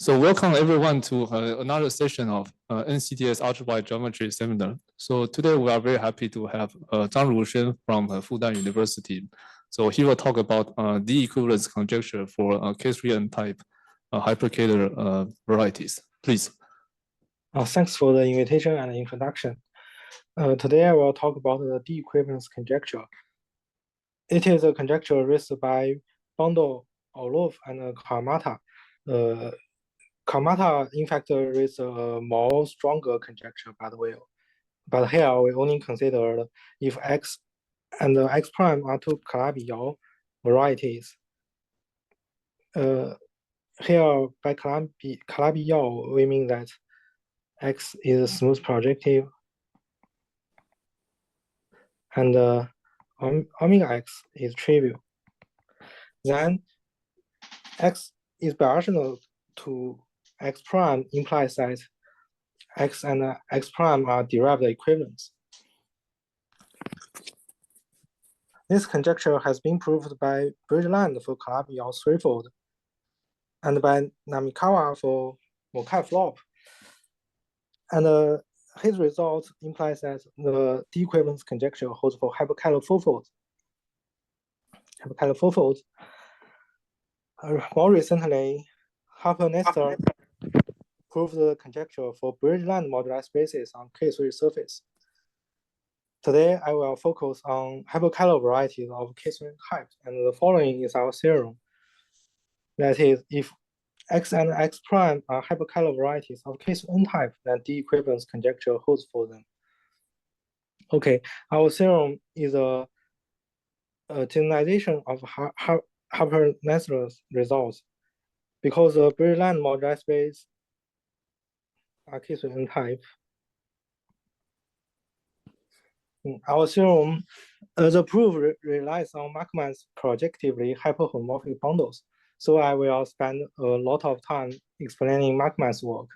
So welcome everyone to another session of NCTS Algebraic Geometry Seminar. So today we are very happy to have Zhang Rushen from Fudan University. So he will talk about the equivalence conjecture for K3n type hyperkähler varieties. Please. Thanks for the invitation and introduction. Today I will talk about the D-equivalence conjecture. It is a conjecture raised by Bundle, Orlov, and Karmata. Karmata, in fact, raised a more stronger conjecture, but here we only consider if X and X prime are two Calabi-Yau varieties. Here, by Calabi-Yau, we mean that X is smooth projective, and omega X is trivial. Then X is bidirectional to X prime implies that X and X prime are derived equivalents. This conjecture has been proved by Bridgeland for Calabi-Yau threefold, and by Namikawa for Mokai-Flop. And his result implies that the D-equivalence conjecture holds for hyperkähler fourfolds. More recently, Harper-Nestor proved the conjecture for Bridgeland moduli spaces on K3 surface. Today, I will focus on hyperkähler varieties of K3 types, and the following is our theorem. That is, if X and X prime are hyperkähler varieties of K3n type, then D-equivalence conjecture holds for them. Okay, our theorem is a generalization of Harper-Nestor's results, because the Bridgeland moduli space are K3n type. Our theorem, the proof relies on Markman's projectively hyperhomomorphic bundles. So I will spend a lot of time explaining Markman's work.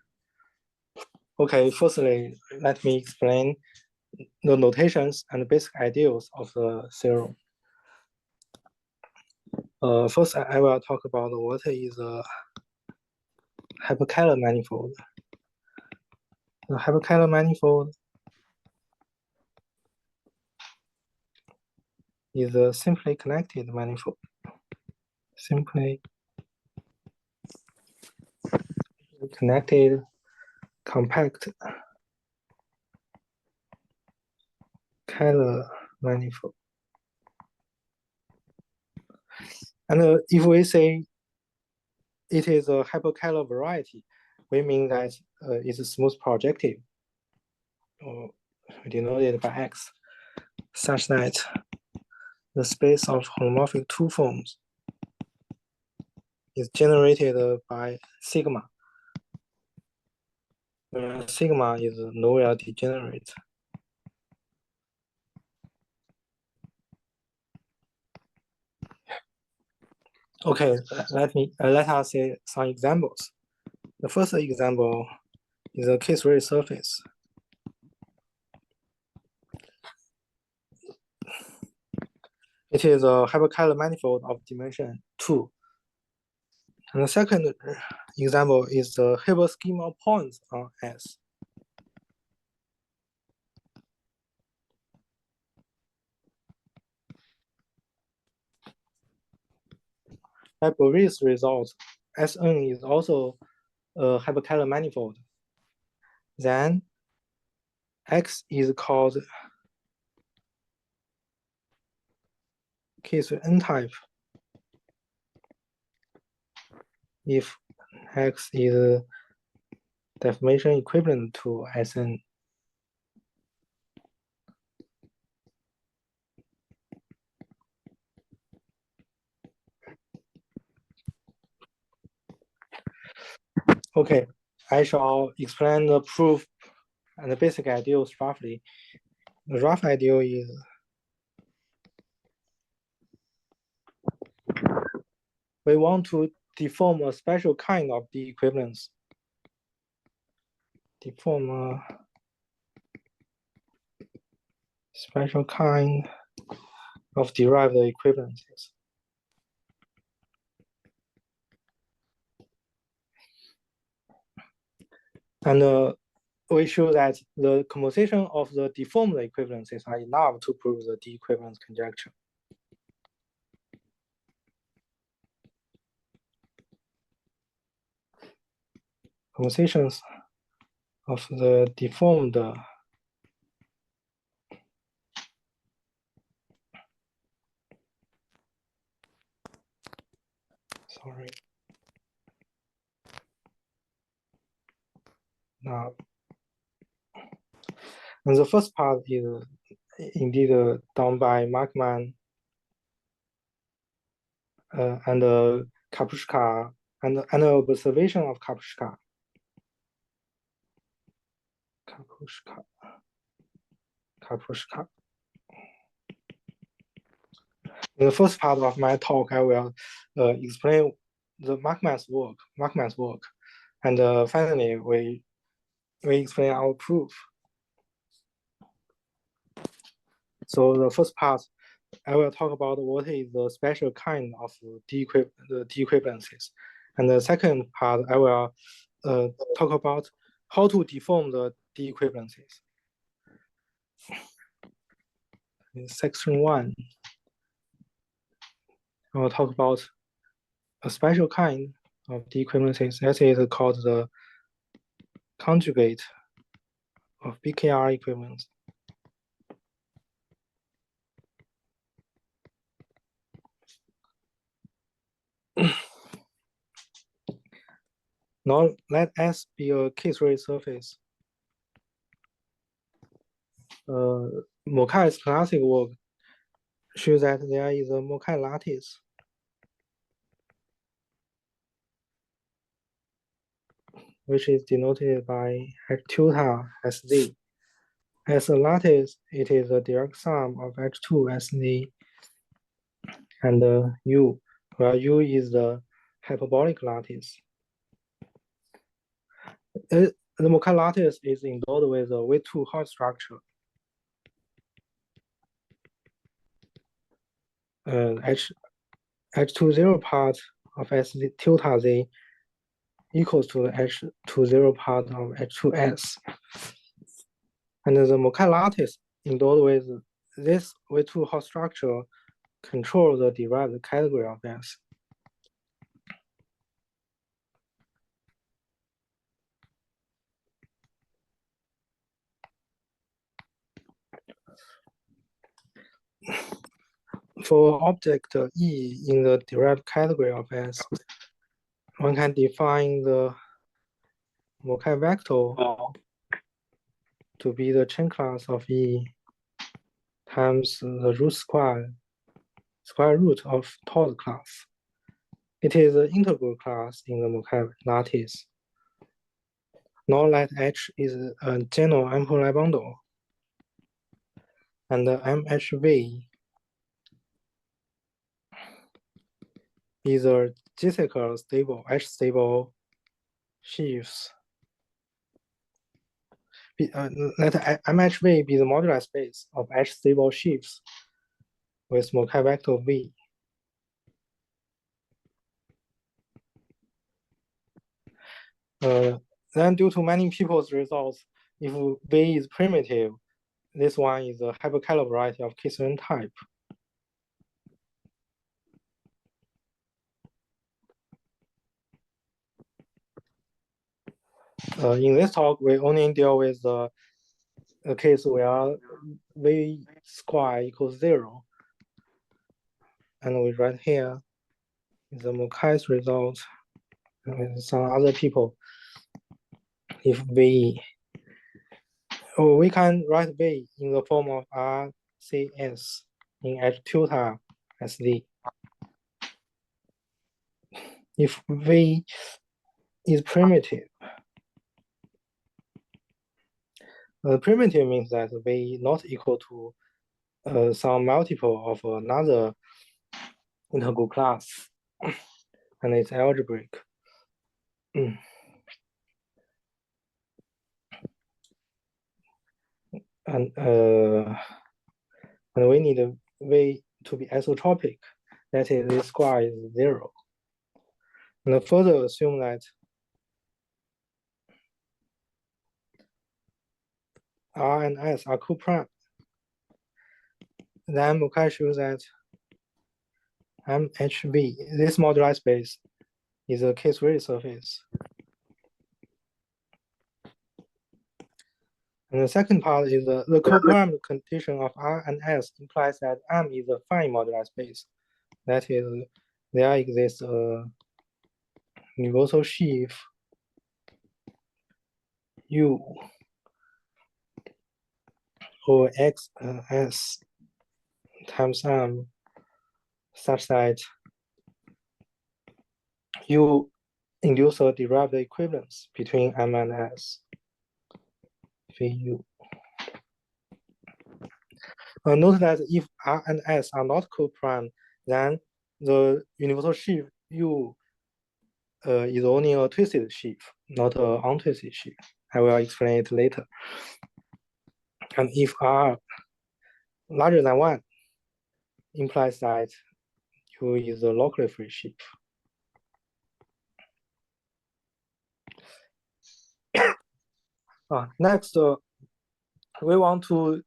Okay, firstly, let me explain the notations and basic ideals of the theorem. First, I will talk about what is a hyperkähler manifold. The hyperkähler manifold is a simply connected manifold. Simply connected, compact Kähler manifold. And if we say it is a hyperkähler variety, we mean that it's smooth projective, or denoted by X, such that the space of homomorphic two forms is generated by sigma, where sigma is nowhere degenerate. Okay, let us see some examples. The first example is a K3 surface. It is a hyperkähler manifold of dimension 2. And the second example is the Hilbert schema of points on S. By Boris result, Sn is also a hyperkähler manifold. Then X is called K3n type if X is deformation equivalent to Sn. Okay, I shall explain the proof and the basic ideals roughly. The rough ideal is we want to deform a special kind of the equivalence. Deform a special kind of derived equivalences. And we show that the composition of the deformed equivalences are enough to prove the D-equivalence conjecture. Compositions of the deformed sorry. Now, and the first part is indeed done by Markman and Kapustka and an observation of Kapustka. In the first part of my talk, I will explain the Markman's work, and finally we explain our proof. So the first part, I will talk about what is the special kind of D-equivalences, and the second part, I will talk about how to deform the D-equivalences. In section 1, I will talk about a special kind of D-equivalences that is called the conjugate of BKR equivalence. Now let S be a K3 surface. Mokai's classic work shows that there is a Mokai lattice which is denoted by H2 SD. As a lattice, it is a direct sum of H2 SD and U, where U is the hyperbolic lattice. The Mokai lattice is endowed with a V2 Hart structure. H20 part of S tilde Z equals to the H20 part of H2S. And the Mokai lattice endowed with this V2 Hart structure control the derived category of S. For object E in the derived category of S, one can define the Mokai vector to be the chain class of E times the square root of Todd class. It is an integral class in the Mokai lattice. Now let H is a general ample bundle, and the MHV is a Jessica stable H stable sheaves. Let MHV be the modular space of H stable sheaves with Mokai vector V. Then due to many people's results, if V is primitive, this one is a hyperkähler variety of K3n type. In this talk, we only deal with the case where V square equals 0. And we write here the Mokai's result with some other people. If V, we can write V in the form of RCS in H tilde SD. If V is primitive, primitive means that V not equal to some multiple of another integral class, and it's algebraic. And we need a V to be isotropic, that is, this square is 0. And further assume that R and S are co-prime, then Mukai shows that MHV, this moduli space, is a case-weighted surface. And the second part is the co-prime condition of R and S implies that M is a fine moduli space. That is, there exists a universal sheaf U over X S times M such that U induce a derived equivalence between M and S. U. Note that if R and S are not co-prime, then the universal sheaf U is only a twisted sheaf, not an untwisted sheaf. I will explain it later. And if R larger than 1, implies that U is a locally free sheaf. Next, we want to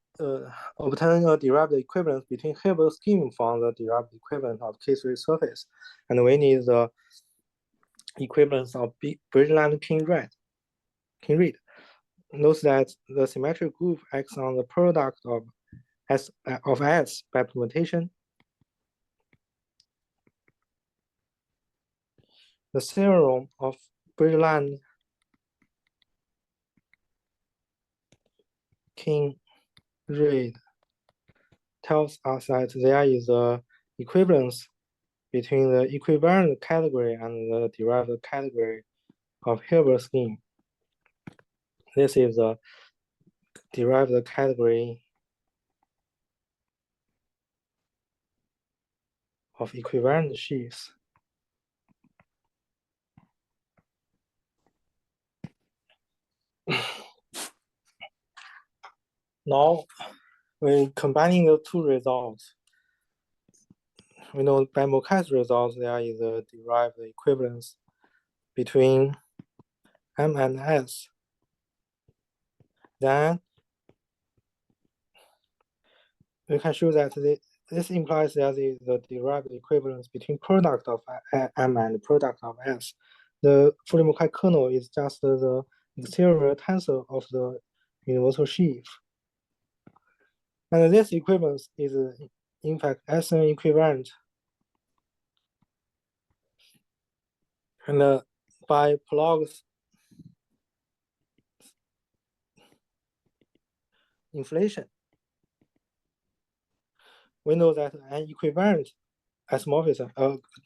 obtain a derived equivalence between Hilbert scheme from the derived equivalent of K3 surface. And we need the equivalence of Bridgeland King-Reed. Note that the symmetric group acts on the product of S by permutation. The theorem of Bridgeland King-Reed tells us that there is a equivalence between the equivariant category and the derived category of Hilbert scheme. This is the derived category of equivariant sheaves. Now, when combining the two results, we know by Mukai's results, there is a derived equivalence between M and S. Then we can show that this implies there is a derived equivalence between product of M and product of S. The Fourier-Mukai kernel is just the exterior tensor of the universal sheaf. And this equivalence is in fact Sn equivalent. And by Polog's inflation, we know that an equivalent isomorphism,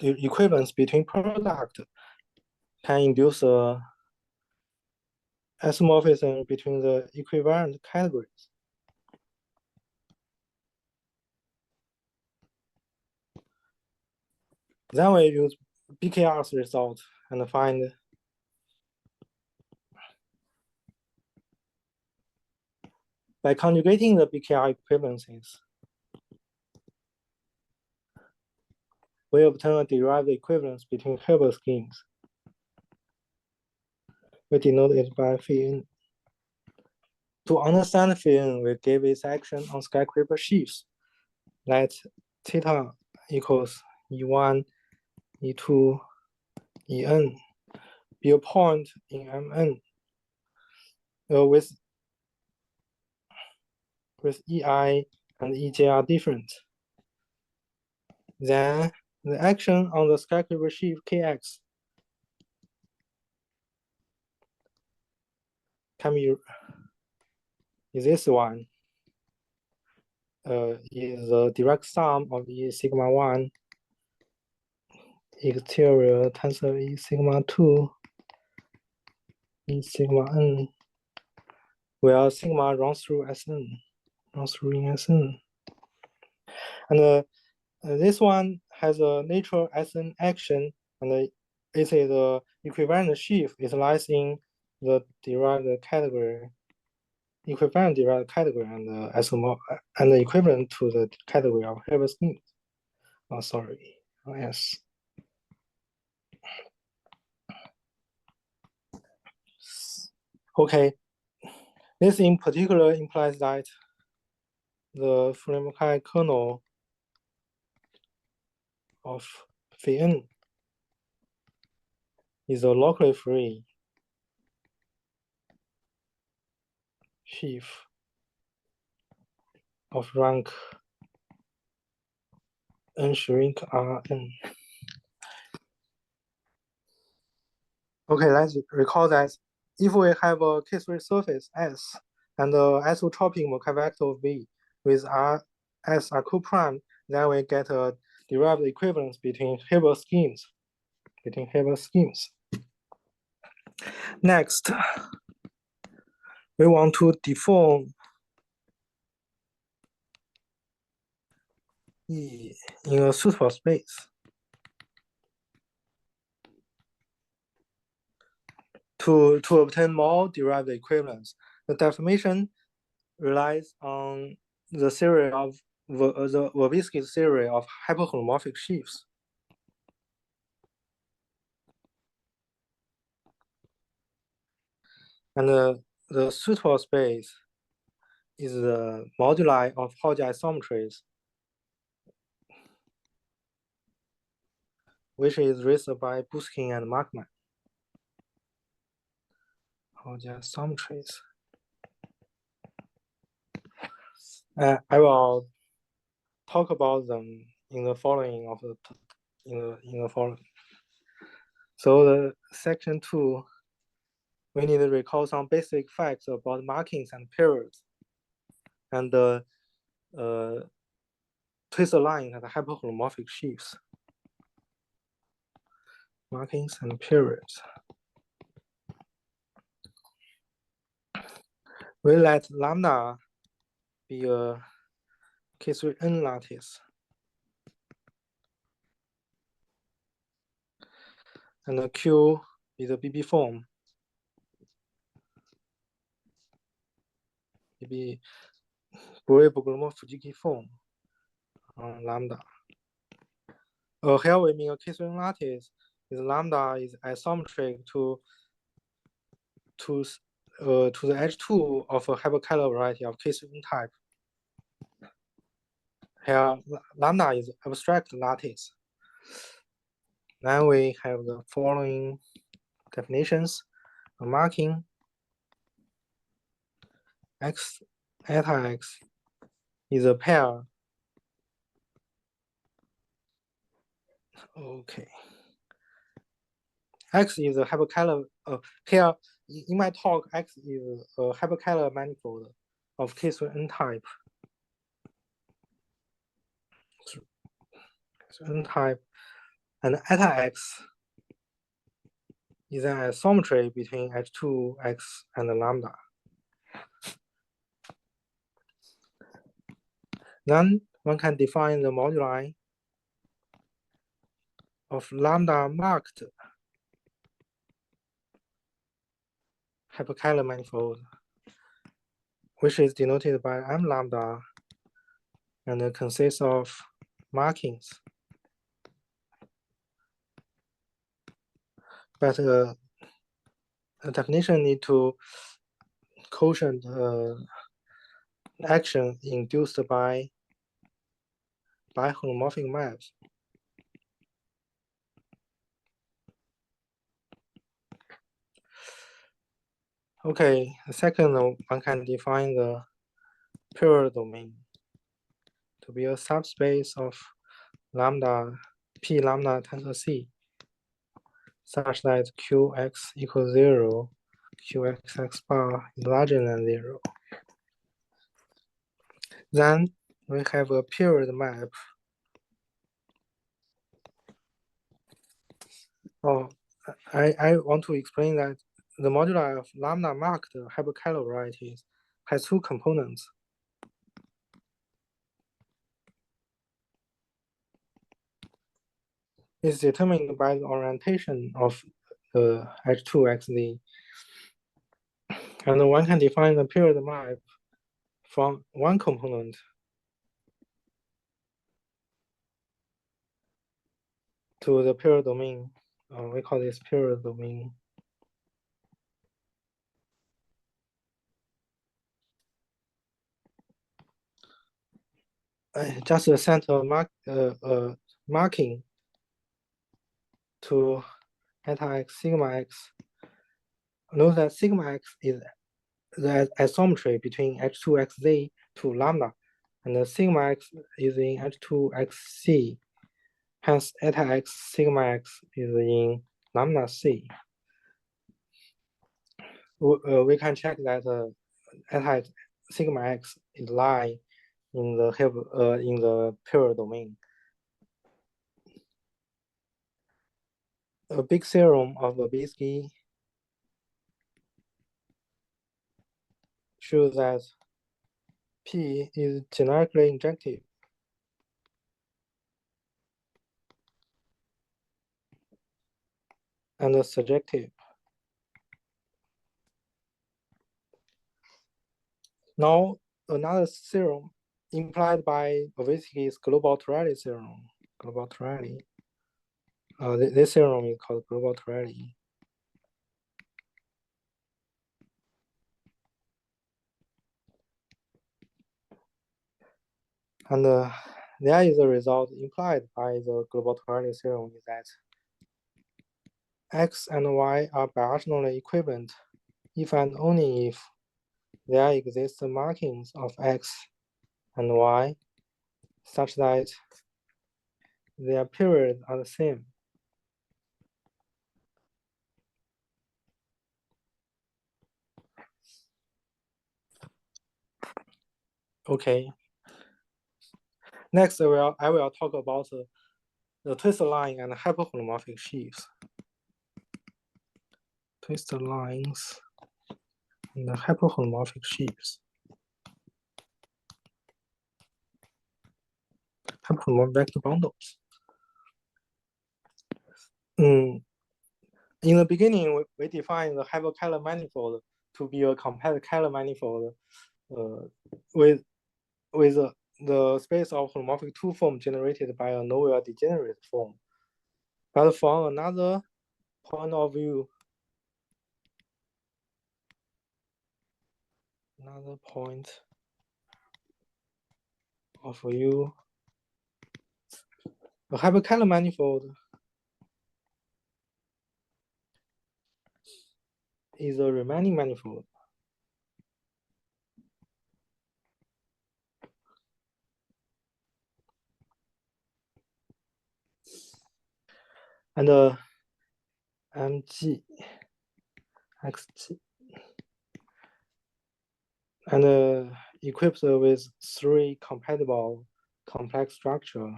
the equivalence between product can induce a isomorphism between the equivalent categories. Then we use BKR's result and find by conjugating the BKR equivalences, we obtain a derived equivalence between Hilbert schemes. We denote it by phi. To understand phi, we give its action on skyscraper sheaves. Let theta equals E1, E2, En be a point in Mn with Ei and Ej are different. Then the action on the skyscraper sheaf Kx can be is this one. Is the direct sum of E sigma 1 exterior tensor E sigma 2 E sigma n, where sigma runs through Sn, runs through in Sn. And this one has a natural Sn action, and it is the equivalent sheaf. It lies in the derived category, equivalent derived category, and equivalent to the category of Hilbert schemes. Oh, sorry. Oh, yes. Okay. This in particular implies that the Fourier-Mackay kernel of phi n is a locally free sheaf of rank n shrink Rn. Okay, let's recall that if we have a K3 surface S and the isotropic multivector V with R S are co-prime, then we get a derived equivalence between Hilbert schemes. Next, we want to deform E in a suitable space to obtain more derived equivalence. The definition relies on the theory of the Verbitsky's theory of hyperholomorphic sheaves. And the suitable space is the moduli of Hauge isometries, which is raised by Buskin and Markman. Hauge isometries. I will talk about them in the following in the following. So the section 2, we need to recall some basic facts about markings and periods, and trace a line at the hyperholomorphic sheaves. Markings and periods. We let lambda be a K3n lattice. And the Q is a BB form. BB Bure-Bogomolov-Fujiki form on lambda. Here we mean a K3n lattice is lambda is isometric to the H2 of a hyperkähler variety of K3n type. Here lambda is abstract lattice. Then we have the following definitions. A marking X eta X is a pair. Okay. X is a hyperkähler. Here in my talk, X is a hyperkähler manifold of K3n type. N type, and eta X is an isometry between H2 X and lambda. Then one can define the moduli of lambda marked hyperkähler manifold, which is denoted by M lambda and consists of markings. But a definition need to quotient action induced by homomorphic maps. Okay, second, one can define the period domain to be a subspace of lambda p lambda tensor C, such that Qx equals 0, Qxx bar is larger than 0. Then we have a period map. I want to explain that the moduli of lambda marked hyperkähler varieties has two components. It's determined by the orientation of the H2XZ. And one can define the period map from one component to the period domain. We call this period domain. just sent a marking to eta x sigma x. Note that sigma x is the isometry between h2xz to lambda, and the sigma x is in h2xc. Hence, eta x sigma x is in lambda c. We can check that eta x sigma x is lying in the pure domain. A big theorem of Babinski shows that P is generically injective and surjective. Now, another theorem implied by Babinski's global Torelli theorem. Global Torelli. This theorem is called global Torelli. And there is a result implied by the global Torelli theorem is that x and y are biagonally equivalent if and only if there exist markings of x and y such that their periods are the same. Okay. Next, I will talk about the twist line and hyperholomorphic sheaves. Twist lines and the hyperholomorphic sheaves. Hyperholomorphic vector bundles. In the beginning, we defined the hyperkähler manifold to be a compact Kähler manifold with the space of holomorphic two form generated by a Novel degenerate form. But from another point of view, a hyperkähler manifold is a Riemannian manifold. And mg xg and equipped with three compatible complex structure.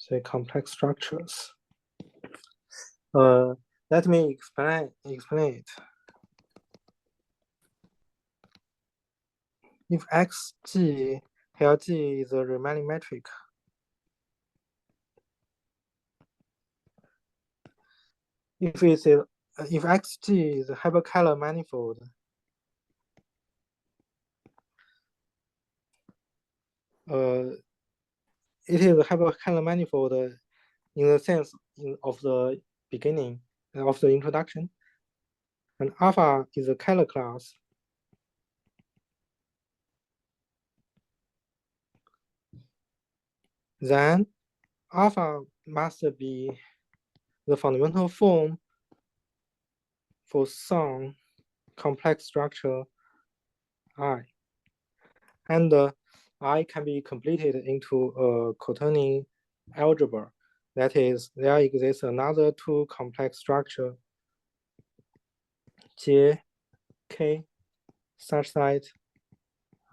Three complex structures. Let me explain it. If xg here G is a Riemannian metric, if xg is a hyperkähler manifold, it is a hyperkähler manifold in the sense of the beginning of the introduction, and alpha is a Kähler class. Then alpha must be the fundamental form for some complex structure I, and I can be completed into a Courtine algebra. That is, there exists another two complex structure J, K, such that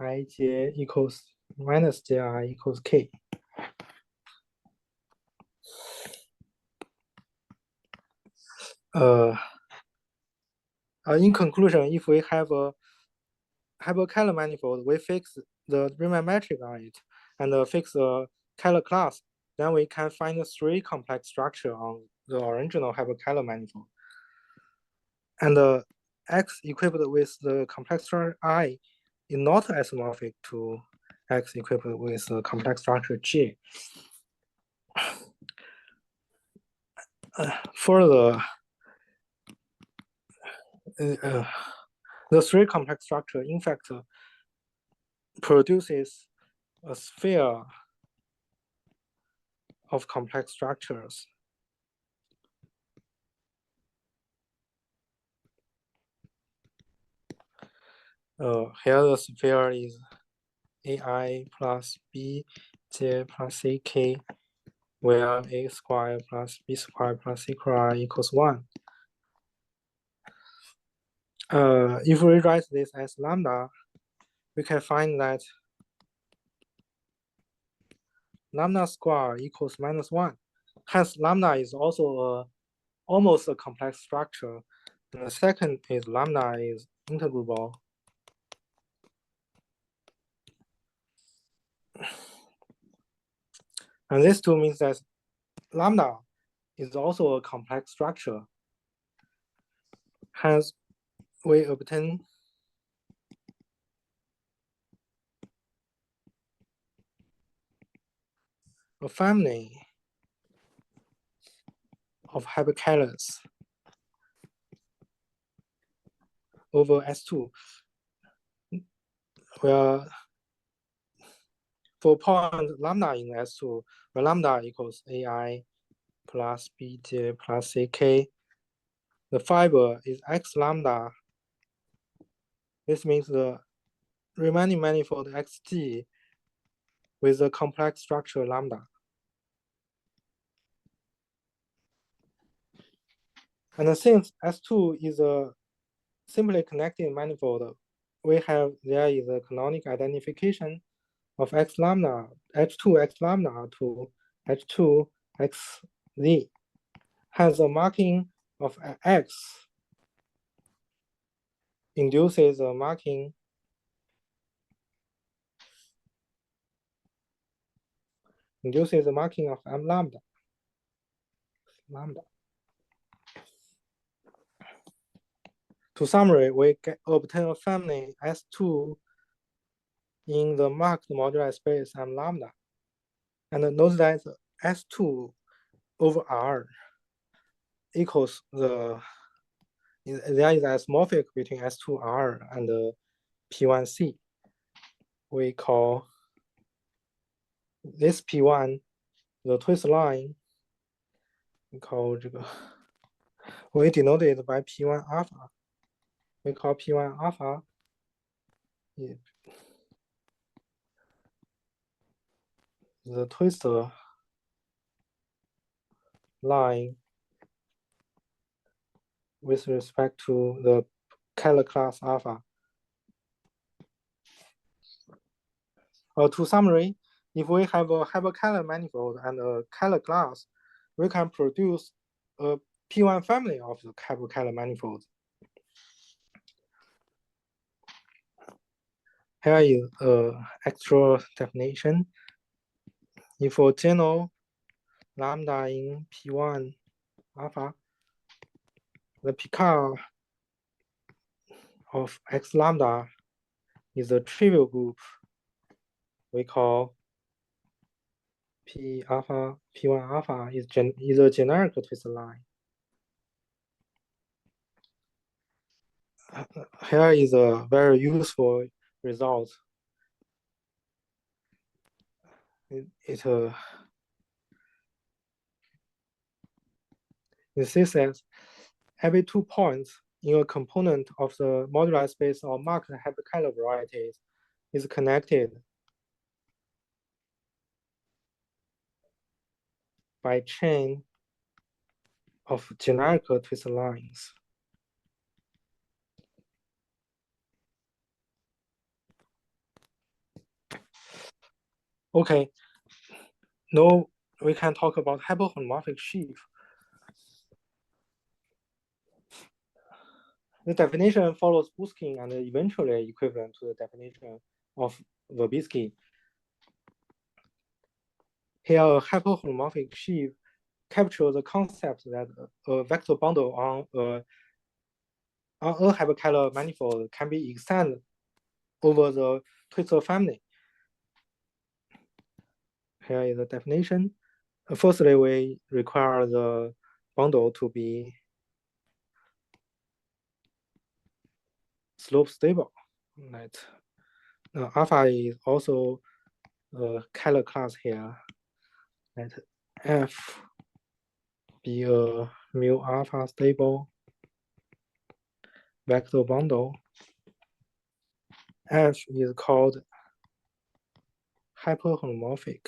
Ij equals minus Ji equals K. In conclusion, if we have a hyperkähler manifold, we fix the Riemann metric on it and fix a Kähler class, then we can find three complex structure on the original hyperkähler manifold. And X equipped with the complex structure I is not isomorphic to X equipped with the complex structure J. Further, The three complex structure, in fact, produces a sphere of complex structures. Here the sphere is AI plus BJ plus CK, where A squared plus B squared plus C squared equals 1. If we write this as lambda, we can find that lambda squared equals -1. Hence, lambda is also almost a complex structure. And the second is lambda is integrable. And this too means that lambda is also a complex structure. Hence, we obtain a family of hypercalars over S2, where for point lambda in S2, where lambda equals AI plus BJ plus CK, the fiber is X lambda. This means the remaining manifold XG with the complex structure lambda. And since S2 is a simply connected manifold, there is a canonical identification of X lambda, H2 X lambda to H2 XZ. Hence, the marking of X induces a marking of M lambda. To summarize, we obtain a family S2 in the marked modular space M lambda. And note that S2 over R equals there is isomorphic between S2R and P1C. We call this P1 the twist line. We denote it by P1 alpha. We call P1 alpha the twist line with respect to the Kähler class alpha. To summary, if we have a hyperkähler manifold and a Kähler class, we can produce a P1 family of the hyperkähler manifold. Here is an extra definition. If a general lambda in P1 alpha, the Picard of X lambda is a trivial group we call P alpha, P1 alpha is a generic twist line. Here is a very useful result. It says that every 2 points in a component of the modular space of marked hyperkähler varieties is connected by chain of generic twist lines. Okay, now we can talk about hyperholomorphic sheaf. The definition follows Buskin and eventually equivalent to the definition of Verbitsky. Here, a hyperholomorphic sheaf captures the concept that a vector bundle on a hyperkähler manifold can be extended over the twistor family. Here is the definition. Firstly, we require the bundle to be slope stable. That alpha is also a Kähler class here. Let F be a mu alpha stable vector bundle. F is called hyperhomomorphic.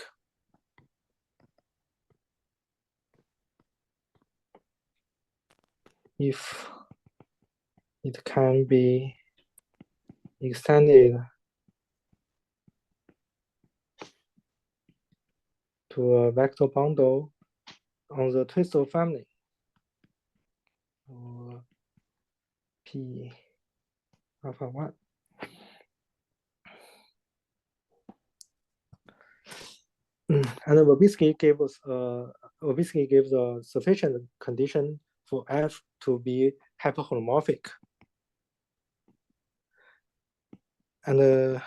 If it can be extended to a vector bundle on the twistor family, or P alpha 1. And Verbitsky gives a sufficient condition for F to be hyperhomomorphic. And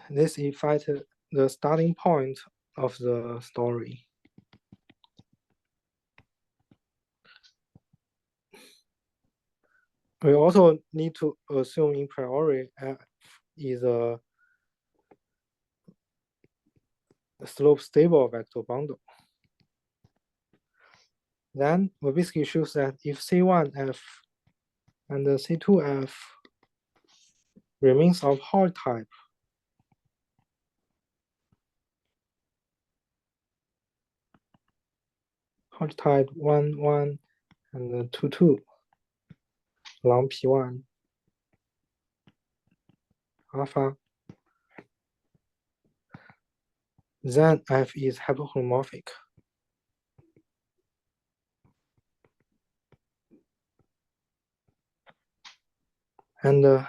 this is in fact the starting point of the story. We also need to assume in priori F is a slope stable vector bundle. Then Verbitsky shows that if C1F and C2F remains of Hall type, Hall type 1, 1, and 2, 2 along P1 alpha, then F is hyperhomomorphic. And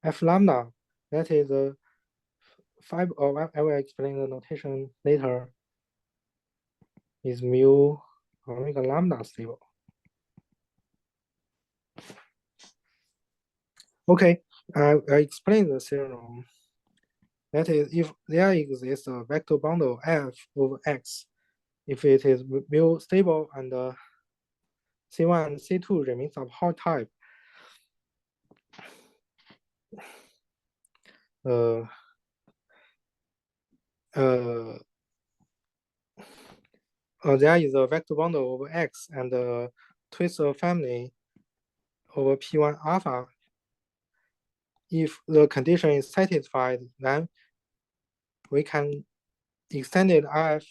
F lambda, that is a fiber, or I will explain the notation later, is mu omega lambda stable. Okay, I explain the theorem. That is, if there exists a vector bundle F over X, if it is mu stable and C1 and C2 remains of Hall type, there is a vector bundle over X and the twistor family over P1 alpha. If the condition is satisfied, then we can extend F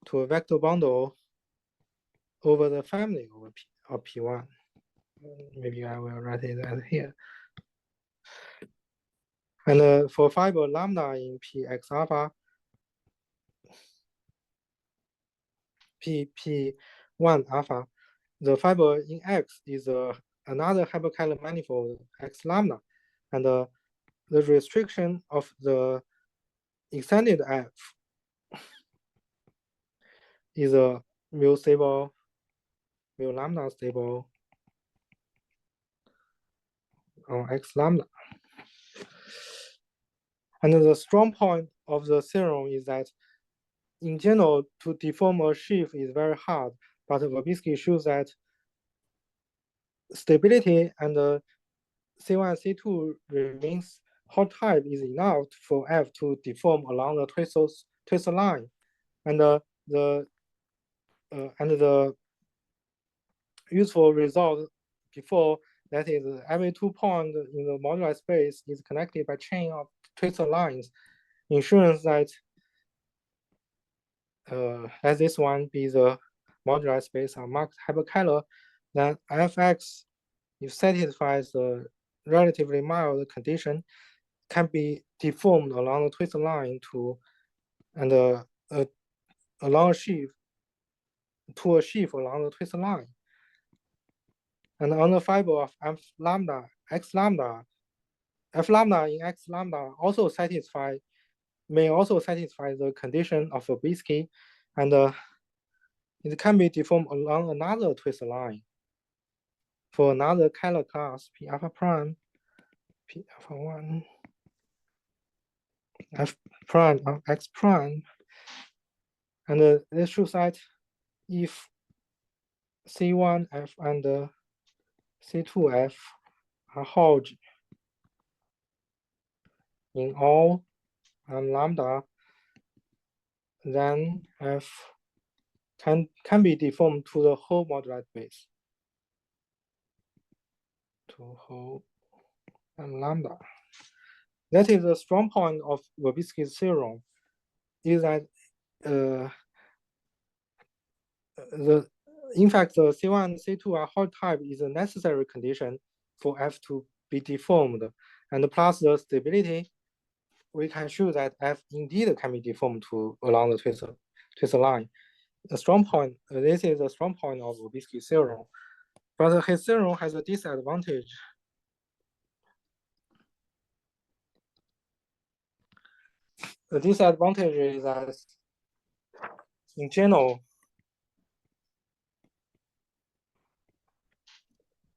to a vector bundle over the family of P1. Maybe I will write it as here. And for fiber lambda in Px alpha, P1 alpha, the fiber in X is another hyperkähler manifold X lambda, and the restriction of the extended F is a mu stable, mu lambda stable on X lambda. And the strong point of the theorem is that in general, to deform a sheaf is very hard, but Verbitsky shows that stability and C1 and C2 remains Hall type is enough for F to deform along the twistor line. And the useful result before, that is every 2 points in the moduli space is connected by chain of twistor lines, ensures that as this one be the moduli space of marked hyperkähler, then Fx, if satisfies the relatively mild condition, can be deformed along the twistor line to along a sheaf to a sheaf along the twistor line. And on the fiber of F lambda, X lambda, F lambda in X lambda may also satisfy the condition of Verbitsky, and it can be deformed along another twistor line for another Kähler class P alpha prime, P alpha 1, F prime of X prime. And this shows that if C1F and C2F are Hodge in all and lambda, then F can be deformed to the whole moduli space, to whole and lambda. That is the strong point of Verbitsky's theorem, is that in fact, the C1 and C2 are Hodge type is a necessary condition for F to be deformed. And plus the stability, we can show that F indeed can be deformed along the twistor line. The strong point, this is the strong point of Verbitsky's theorem. But his theorem has a disadvantage. The disadvantage is that in general,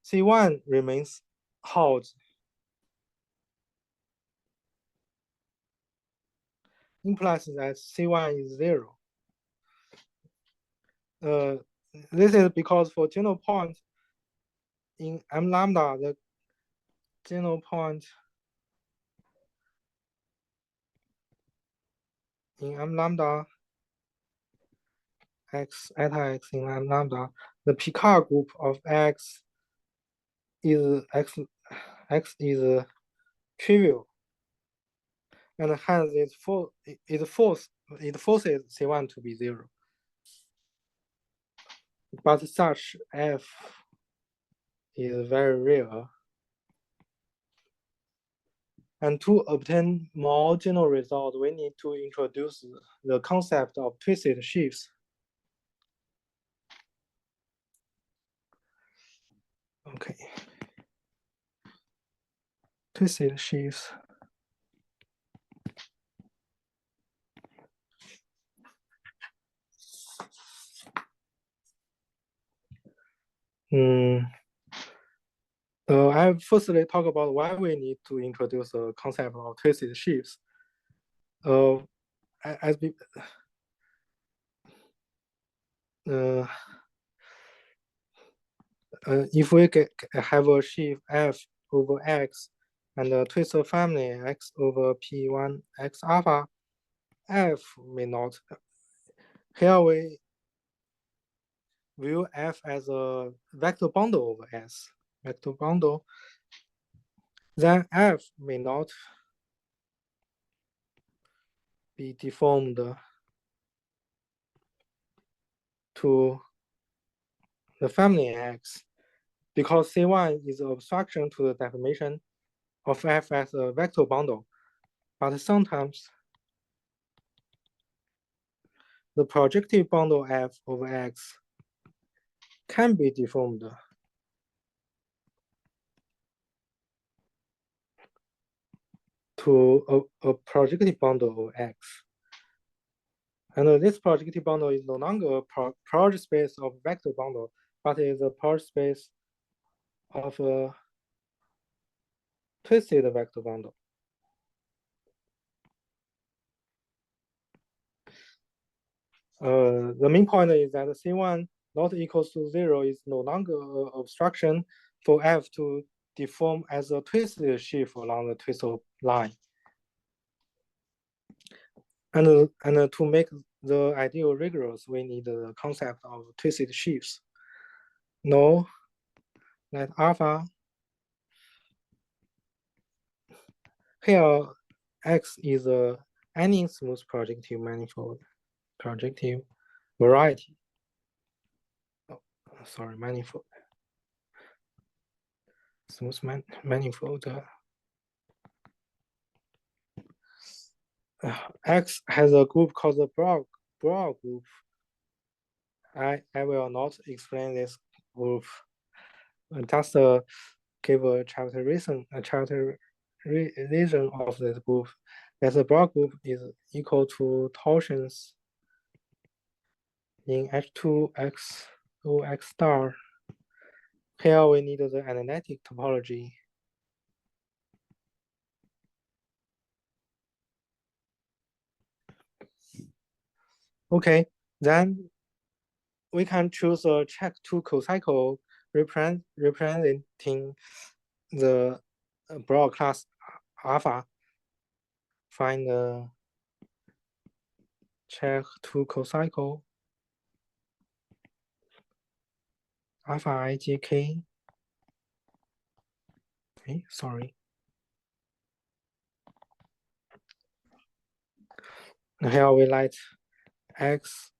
C1 remains Hodge. Implies that C1 is 0. This is because for general point in M lambda, the general point in M lambda x eta x in M lambda, the Picard group of x is trivial, and hence it forces C1 to be 0. But such F is very rare. And to obtain more general results, we need to introduce the concept of twisted sheaves. Okay. Twisted sheaves. I firstly talk about why we need to introduce a concept of twisted sheaves. If we have a sheaf F over X and a twistor family X over P1 X alpha, F may not. Here we view F as a vector bundle over S, vector bundle. Then F may not be deformed to the family X because C1 is an obstruction to the deformation of F as a vector bundle. But sometimes the projective bundle F over X can be deformed to a projective bundle of X. And this projective bundle is no longer a project space of vector bundle, but is a project space of a twisted vector bundle. The main point is that C1 not equals to 0 is no longer an obstruction for F to deform as a twisted sheaf along the twistor line. And to make the ideal rigorous, we need the concept of twisted sheaves. Know that alpha here X is any smooth projective manifold, projective variety. Oh, sorry, manifold. Smooth manifold. X has a group called the Broad group. I will not explain this group. Just give a characterization of this group. That the Broad group is equal to torsions in H2X OX star. Here we need the analytic topology. Okay, then we can choose a check two cocycle representing the broad class alpha, find the check to cocycle alpha ijk. Okay, sorry. Here we let X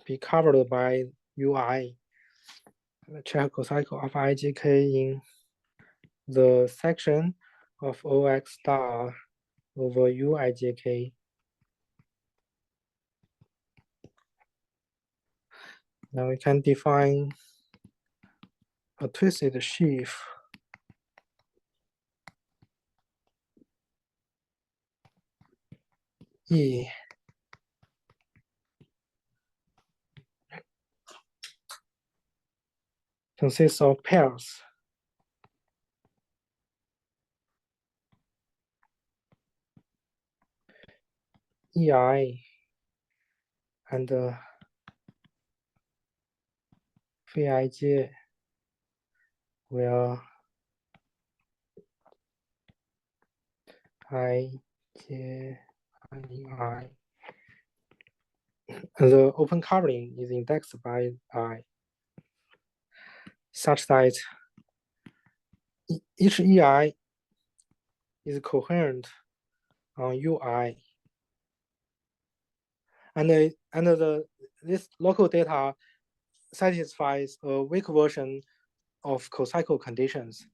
be covered by UI. Check cocycle alpha ijk in the section of OX star over UIJK. Now we can define a twisted sheaf E consists of pairs EI and Vij, where I, J, I. And the open covering is indexed by I, such that each EI is coherent on UI. And this local data satisfies a weak version of cocycle conditions.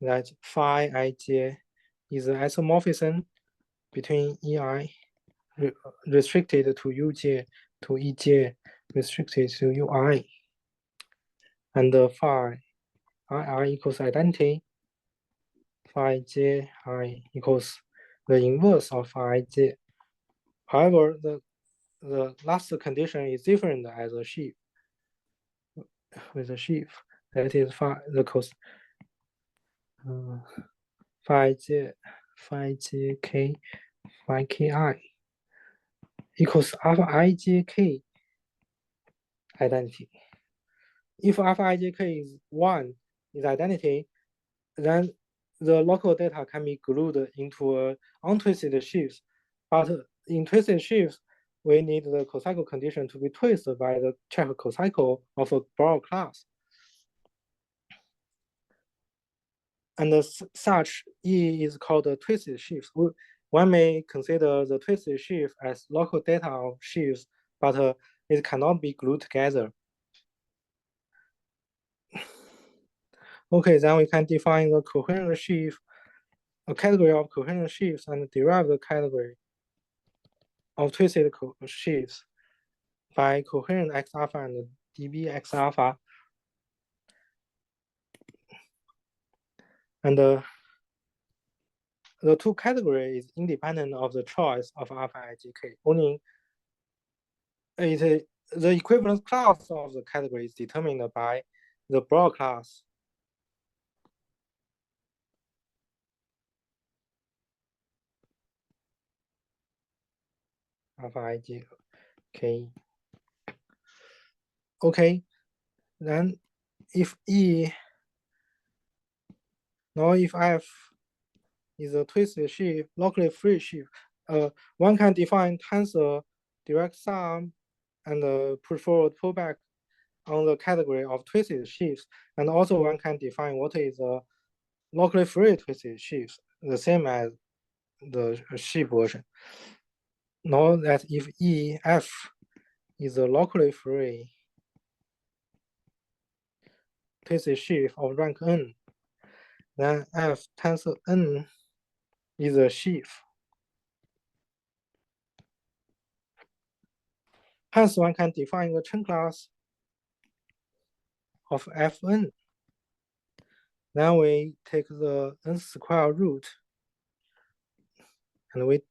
That phi ij is an isomorphism between EI restricted to UJ to EJ restricted to UI. And phi II equals identity. Phi ji equals the inverse of phi ij. However, the last condition is different as a sheaf. With a sheaf, that is the cos phi j k phi ki equals alpha ijk identity. If alpha ijk is 1 is identity, then the local data can be glued into a untwisted sheaves. But in twisted sheaves, we need the cocycle condition to be twisted by the check cocycle of a broad class. And such E is called a twisted sheaf. One may consider the twisted sheaf as local data of sheaves, but it cannot be glued together. Okay, then we can define the coherent sheaf, a category of coherent sheaves, and derive the category of twisted sheaves by coherent X alpha and dB X alpha. And the two categories is independent of the choice of alpha IGK. Only the equivalence class of the category is determined by the broad class. Alpha IGK. Okay, then if E, now if F is a twisted sheaf, locally free sheaf, one can define tensor direct sum and push forward pullback on the category of twisted sheaves. And also one can define what is a locally free twisted sheaves, the same as the sheaf version. Now that if EF is a locally free twisted sheaf of rank n, then F tensor n is a sheaf. Hence, one can define the Chen class of Fn. Then we take the n square root, and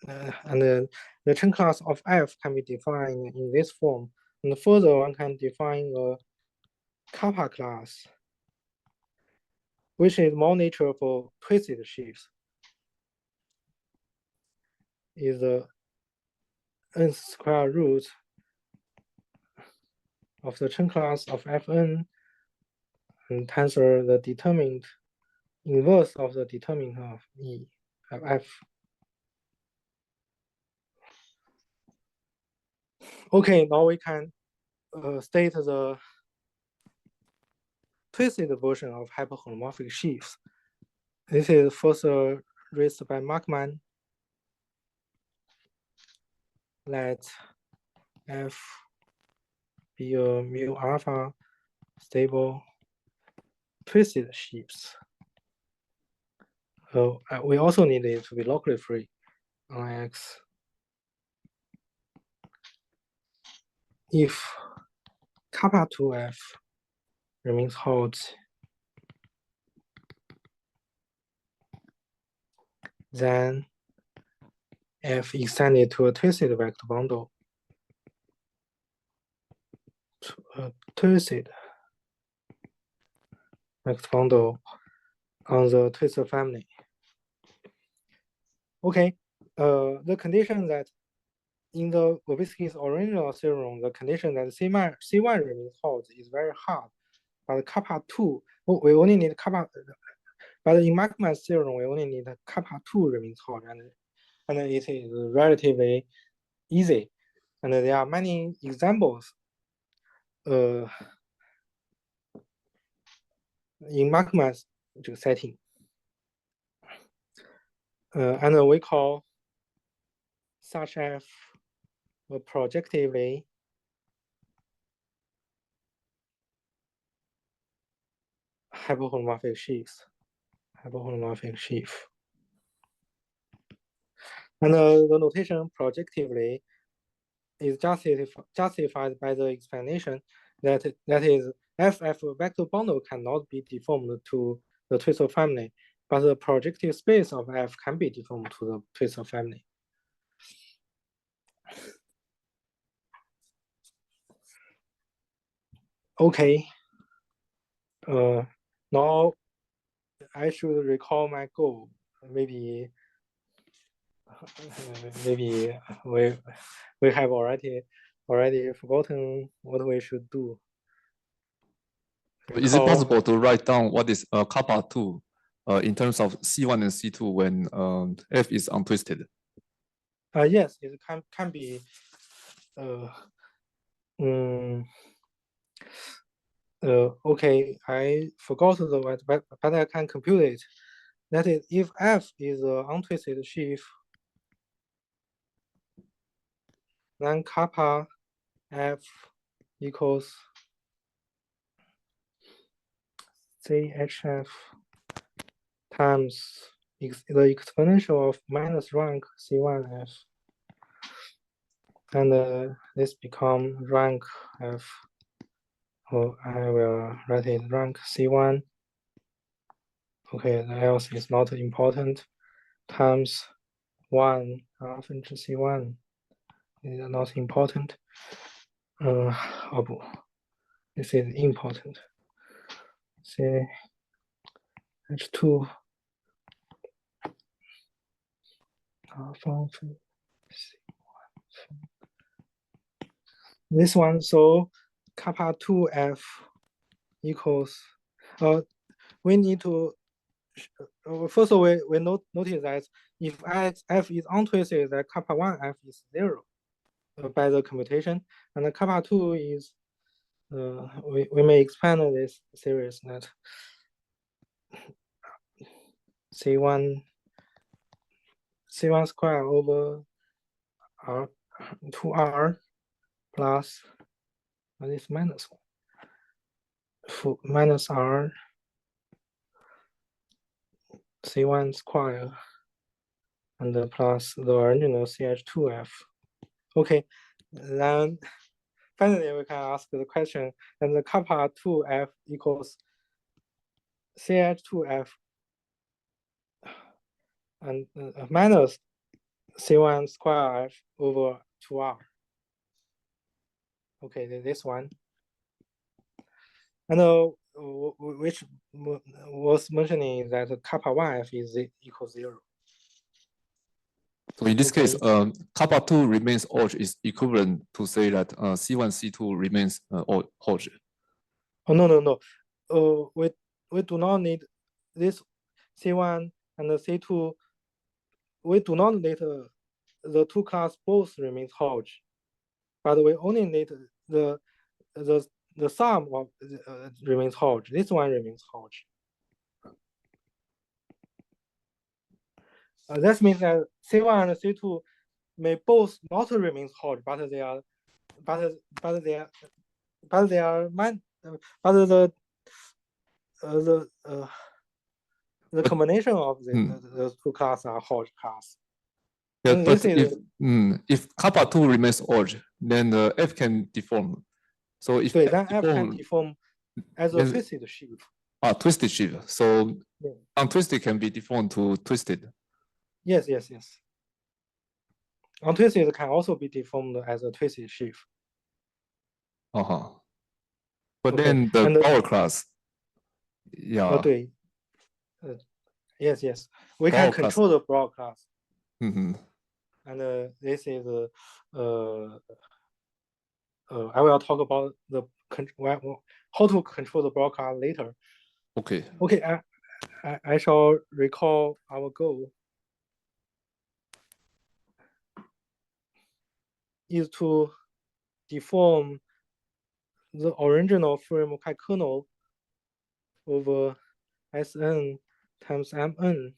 the Chen class of F can be defined in this form. And further, one can define a kappa class, which is more natural for twisted sheaves. Is the n square root of the Chen class of Fn and tensor the determinant inverse of the determinant of E of F. Okay, now we can state the twisted version of hyperholomorphic sheaves. This is first raised by Markman. Let F be a mu alpha stable twisted sheaves. We also need it to be locally free on X. If kappa 2F remains hot, then F extended to a twisted vector bundle. Twisted vector bundle on the twistor family. Okay, the condition that in the Verbitsky's original theorem, the condition that C1 remains hot is very hard. But kappa 2, we only need kappa, but in Markman's theorem, we only need kappa 2 remains hot, and it is relatively easy. And there are many examples in Markman's setting. And we call such F a projectively hyperholomorphic sheaves. And the notation projectively is justified by the explanation that is FF vector bundle cannot be deformed to the twistor family, but the projective space of F can be deformed to the twistor family. Okay. Now I should recall my goal. Maybe we have already forgotten what we should do. Is it possible to write down what is kappa 2 in terms of C1 and C2 when F is untwisted? Yes, it can be. Okay, I forgot the word, but I can compute it. That is, if F is an untwisted sheaf, then kappa F equals CHF times the exponential of minus rank C1F. And this become rank F. Oh, I will write it rank C1. Okay, the else is not important. Times 1 alpha into C1 is not important. This is important. CH2 alpha C1. This one, so kappa 2F equals, we need to, first of all, we notice that if F is untwisted, that kappa 1F is 0 by the computation, and the kappa 2 is, we may expand this series that C1 square over R 2R plus this minus 1 minus R C1 square and plus the original CH2F. Okay, then finally we can ask the question, and the kappa 2F equals CH2F and minus C1 square F over 2R. Okay, this one. And which was mentioning that kappa 1F is equals 0. So in this case, kappa 2 remains Hodge is equivalent to say that C1, C2 remains Hodge. Oh, no. we do not need this C1 and the C2. We do not need the two class both remains Hodge, but we only need the sum of remains Hodge. This one remains Hodge. That means that C1 and C2 may both not remain Hodge, but they are the combination of the two classes are Hodge class. Yeah, And but this if kappa 2 remains Hodge, then the F can deform. So if then F can deform as a twisted sheaf. Twisted sheaf. So yeah. Untwisted can be deformed to twisted. Yes. Untwisted can also be deformed as a twisted sheaf. But okay. Then the power class, yeah. Yes. We can control the broad class. Mm-hmm. And this is I will talk about how to control the broad class later. Okay. I shall recall our goal is to deform the original frame kernel over Sn times Mn.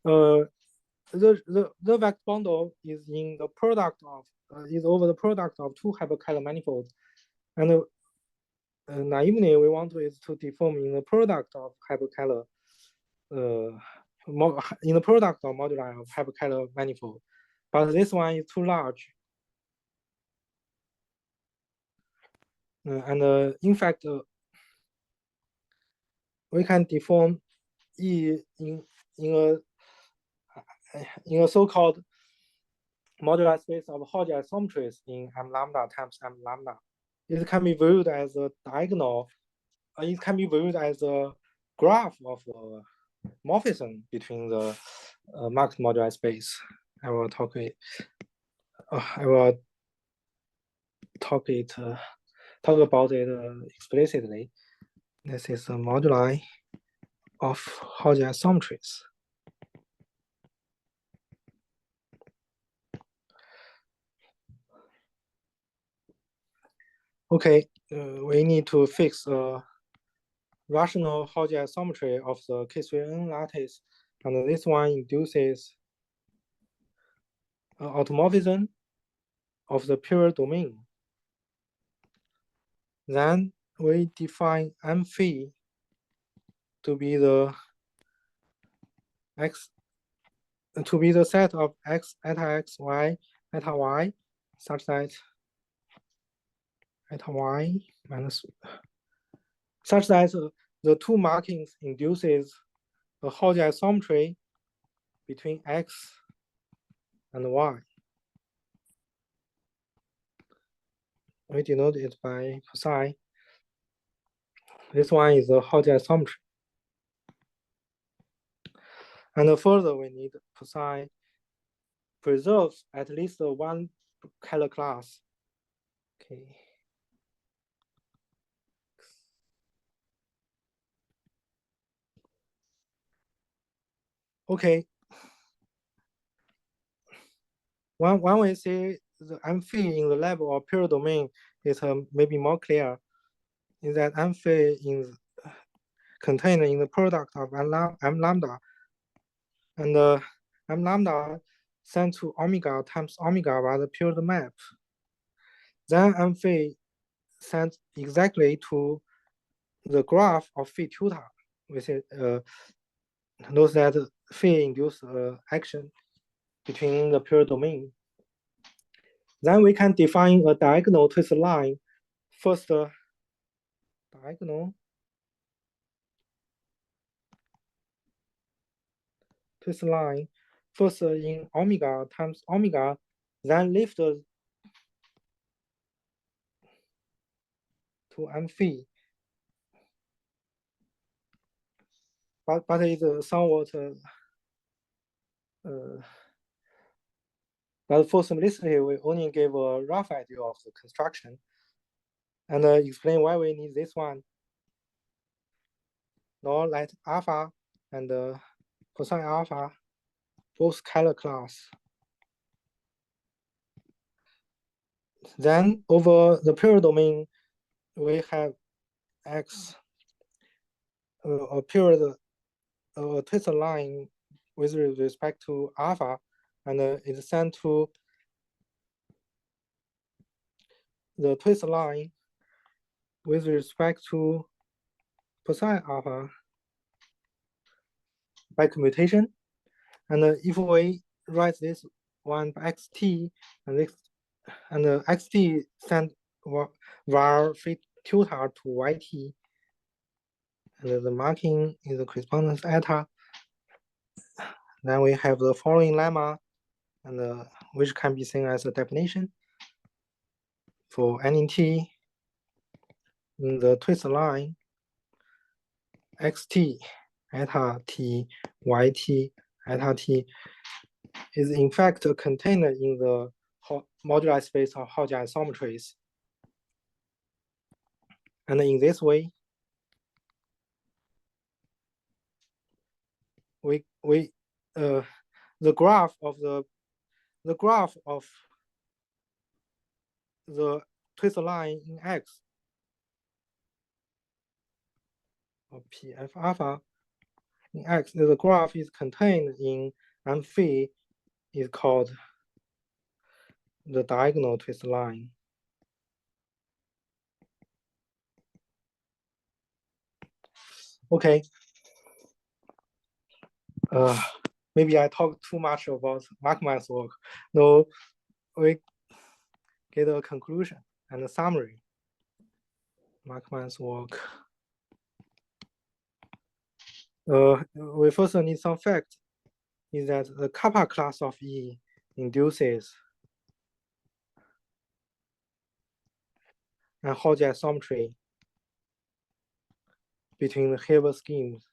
The vector bundle is in the product of is over the product of two hyperkähler manifolds, and naively we want to deform in the product of hyperkähler in the product of moduli of hyperkähler manifold, but this one is too large. And in fact, we can deform E in a so-called modular space of Hodge isometries in M lambda times M lambda. It can be viewed as a diagonal. It can be viewed as a graph of morphism between the marked modular space. I will talk about it explicitly. This is a moduli of Hodge isometries. Okay, we need to fix a rational Hodge isometry of the K3n lattice, and this one induces automorphism of the pure domain. Then we define M phi to be the set of x eta x y eta y such that eta y minus such that the two markings induces a Hodge isometry between x and y. We denote it by psi. This one is a Hodge isometry. And further, we need psi preserves at least one Kähler class. Okay. Okay. When we see the M phi in the level of pure domain is maybe more clear, is that M phi is contained in the product of M lambda, and M lambda sent to omega times omega by the pure map. Then M phi sent exactly to the graph of phi theta. We say knows that phi induce action between the pure domain. Then we can define a diagonal twist line. First, diagonal twist line. First in omega times omega, then lift to M phi. But it's somewhat but for simplicity, we only give a rough idea of the construction. and explain why we need this one. Now let alpha and cosine alpha both scalar class. Then over the period domain, we have X a period twist line with respect to alpha, and it's sent to the twist line with respect to cosine alpha by commutation. And if we write this one by xt, and this and xt send var fit tilde to yt, and the marking is the correspondence eta. Then we have the following lemma, and which can be seen as a definition for any t in the twist line xt eta t yt eta t is in fact contained in the moduli space of Hauge isometries. And in this way, the graph of the twist line in X or PF alpha in X, the graph is contained in M phi is called the diagonal twist line. Okay. Maybe I talked too much about Markman's work. Now we get a conclusion and a summary. Markman's work. We first need some fact is that the kappa class of E induces a Hauge isometry between the Hilbert schemes.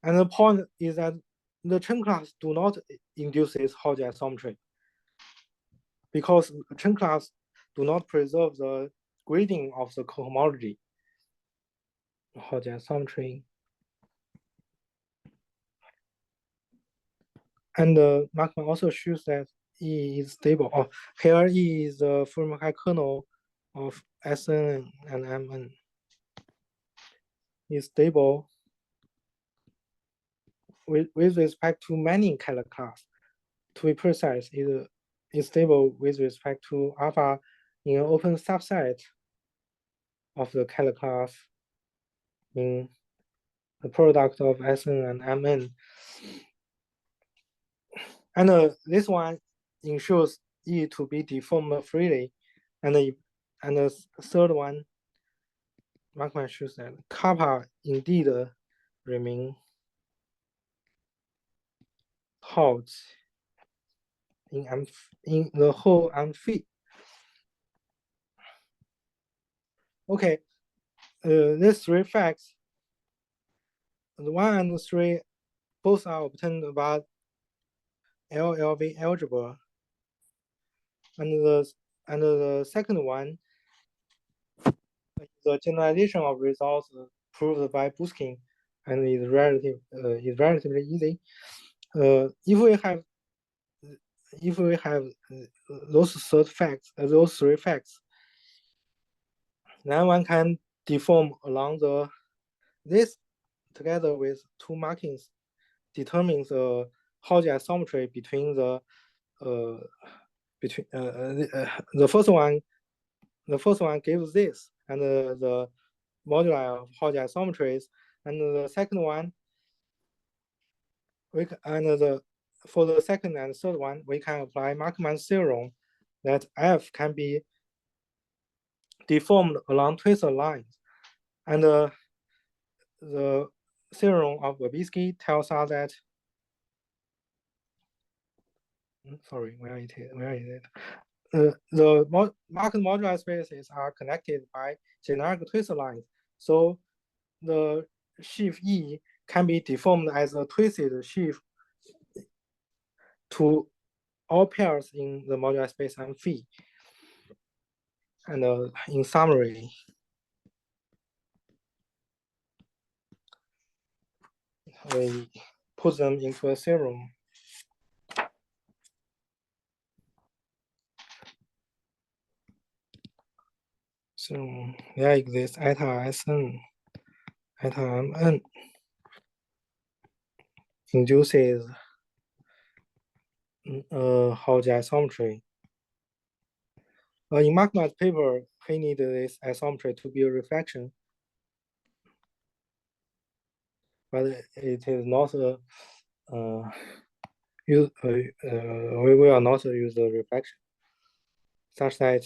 And the point is that the Chen class do not induce this Hauge isometry because Chen class do not preserve the grading of the cohomology. Hauge isometry. And Markman also shows that E is stable. Oh, here E is the Fourier kernel of Sn and Mn. Is stable with respect to many Kähler class. To be precise, is stable with respect to alpha in an open subset of the Kähler class in the product of Sn and Mn. And this one ensures E to be deformed freely. And the third one, Markman shows that kappa indeed remain Hauge in the whole M phi. Okay, these three facts, the 1 and 3, both are obtained by LLV algebra. And the second one, the generalization of results proved by Buskin, and is relatively easy. If we have those three facts, then one can deform along this together with two markings determines the Hauge isometry between the first one. The first one gives this, and the moduli of Hauge isometries, and the second one for the second and third one, we can apply Markman's theorem that F can be deformed along twistor lines. And the theorem of Babitsky tells us that, sorry, where is it? The Markman moduli spaces are connected by generic twistor lines. So the sheaf E can be deformed as a twisted sheaf to all pairs in the moduli space and phi. And in summary, we put them into a theorem. So there exists eta Sn, eta Mn induces Hauge isometry. In Markman's paper, he needed this isometry to be a reflection, but it is not a we will not use the reflection such that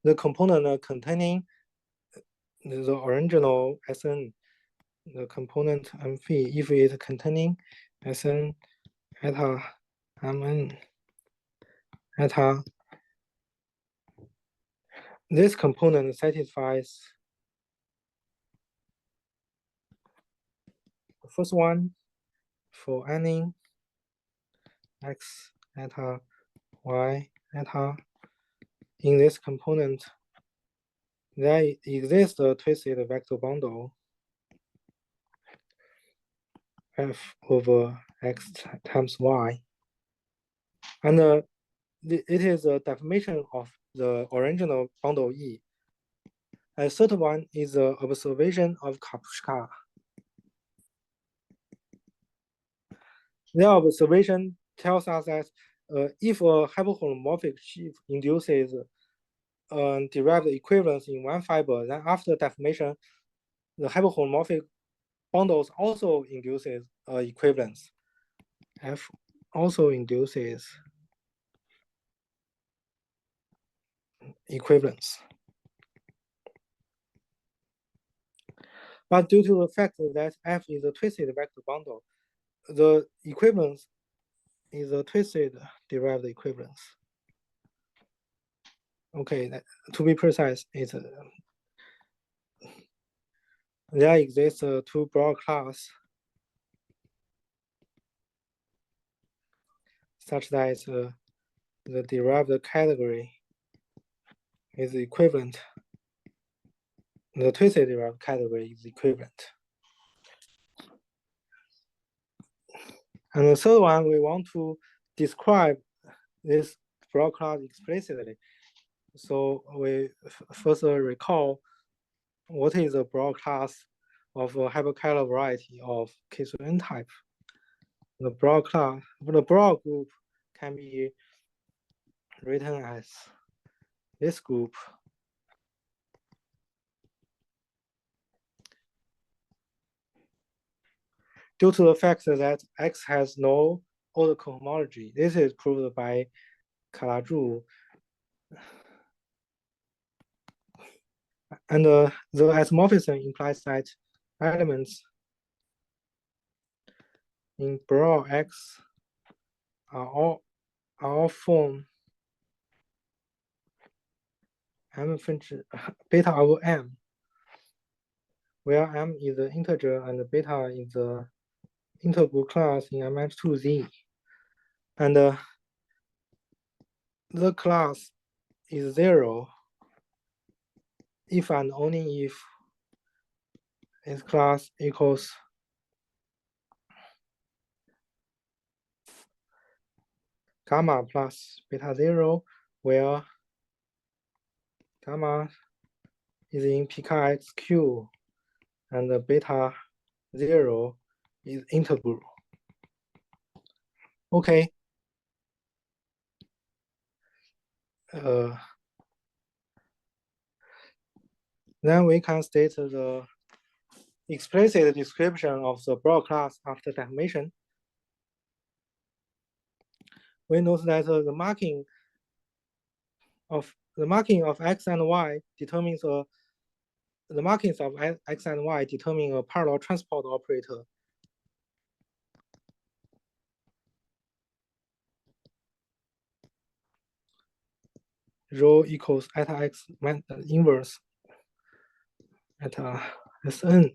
the component containing the original Sn, the component M phi, if it containing Sn eta Mn eta, this component satisfies the first one for any x eta y eta. In this component, there exists a twisted vector bundle f over x times y, and it is a deformation of the original bundle E. A third one is the observation of Kapushka. The observation tells us that if a hyperholomorphic sheaf induces derived equivalence in one fiber, then after deformation, the hyperholomorphic bundles also induces equivalence. F also induces equivalence. But due to the fact that F is a twisted vector bundle, the equivalence is a twisted derived equivalence. Okay, to be precise, it's there exists two broad class such that the derived category is equivalent. The twisted derived category is equivalent. And the third one, we want to describe this broad class explicitly. So we first recall what is a broad class of a hyperkähler variety of K through N type. The broad class, the broad group can be written as this group. Due to the fact that X has no order cohomology, this is proved by Kalajou. And the isomorphism implies that elements in broad X are all form M function beta over M, where M is the integer and beta is the integral class in MH2Z. And the class is 0 if and only if its class equals gamma plus beta 0, where gamma is in pKxQ and the beta 0 is integral. Okay. Then we can state the explicit description of the broad class after deformation. We note that the marking of X and Y determines the markings of X and Y determine a parallel transport operator. Rho equals eta X inverse eta Sn.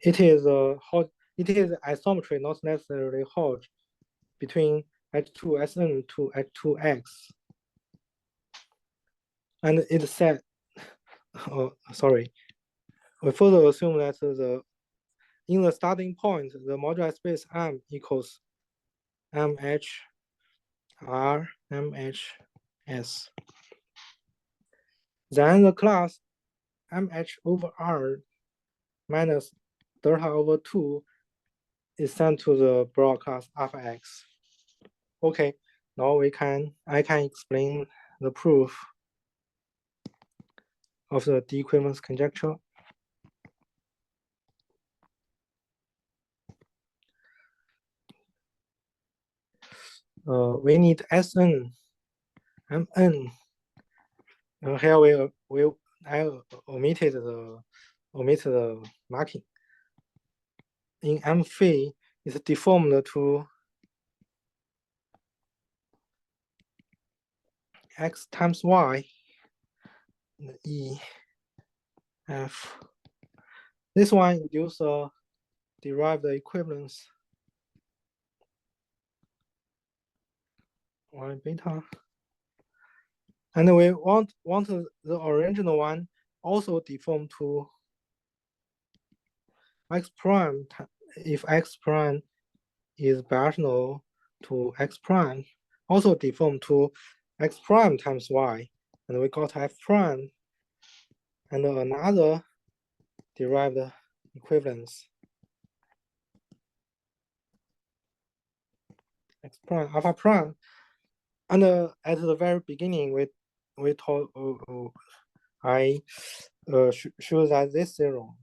It is isometry, not necessarily Hauge. between H2 Sn to H2X. And it said, oh, sorry, we further assume that in the starting point, the moduli space M equals MH R MH S. Then the class MH over R minus delta over 2 is sent to the broad class alpha X. Okay, now I can explain the proof of the D-equivalence conjecture. We need Sn, Mn. Here I omitted the marking. In M phi, it's deformed to X times Y, E, F. This one induces a derived equivalence Y beta. And we want the original one also deform to X prime if X prime is bidirectional to X prime, also deform to X prime times Y, and we got F prime and another derived equivalence. X prime, alpha prime. And at the very beginning, we told I show that this theorem.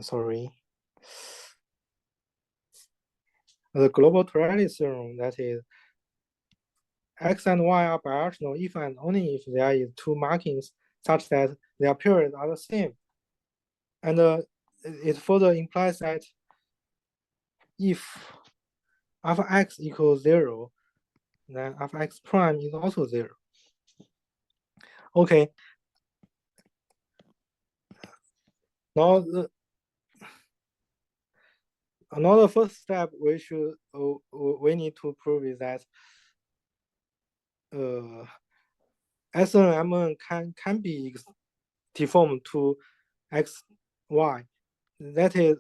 Sorry. The global duality theorem, that is, X and Y are bidirectional if and only if there is two markings such that their periods are the same. And it further implies that if alpha X equals 0, then alpha X prime is also 0. Okay. Now another first step we need to prove is that Sn and Mn can be deformed to X, Y. That is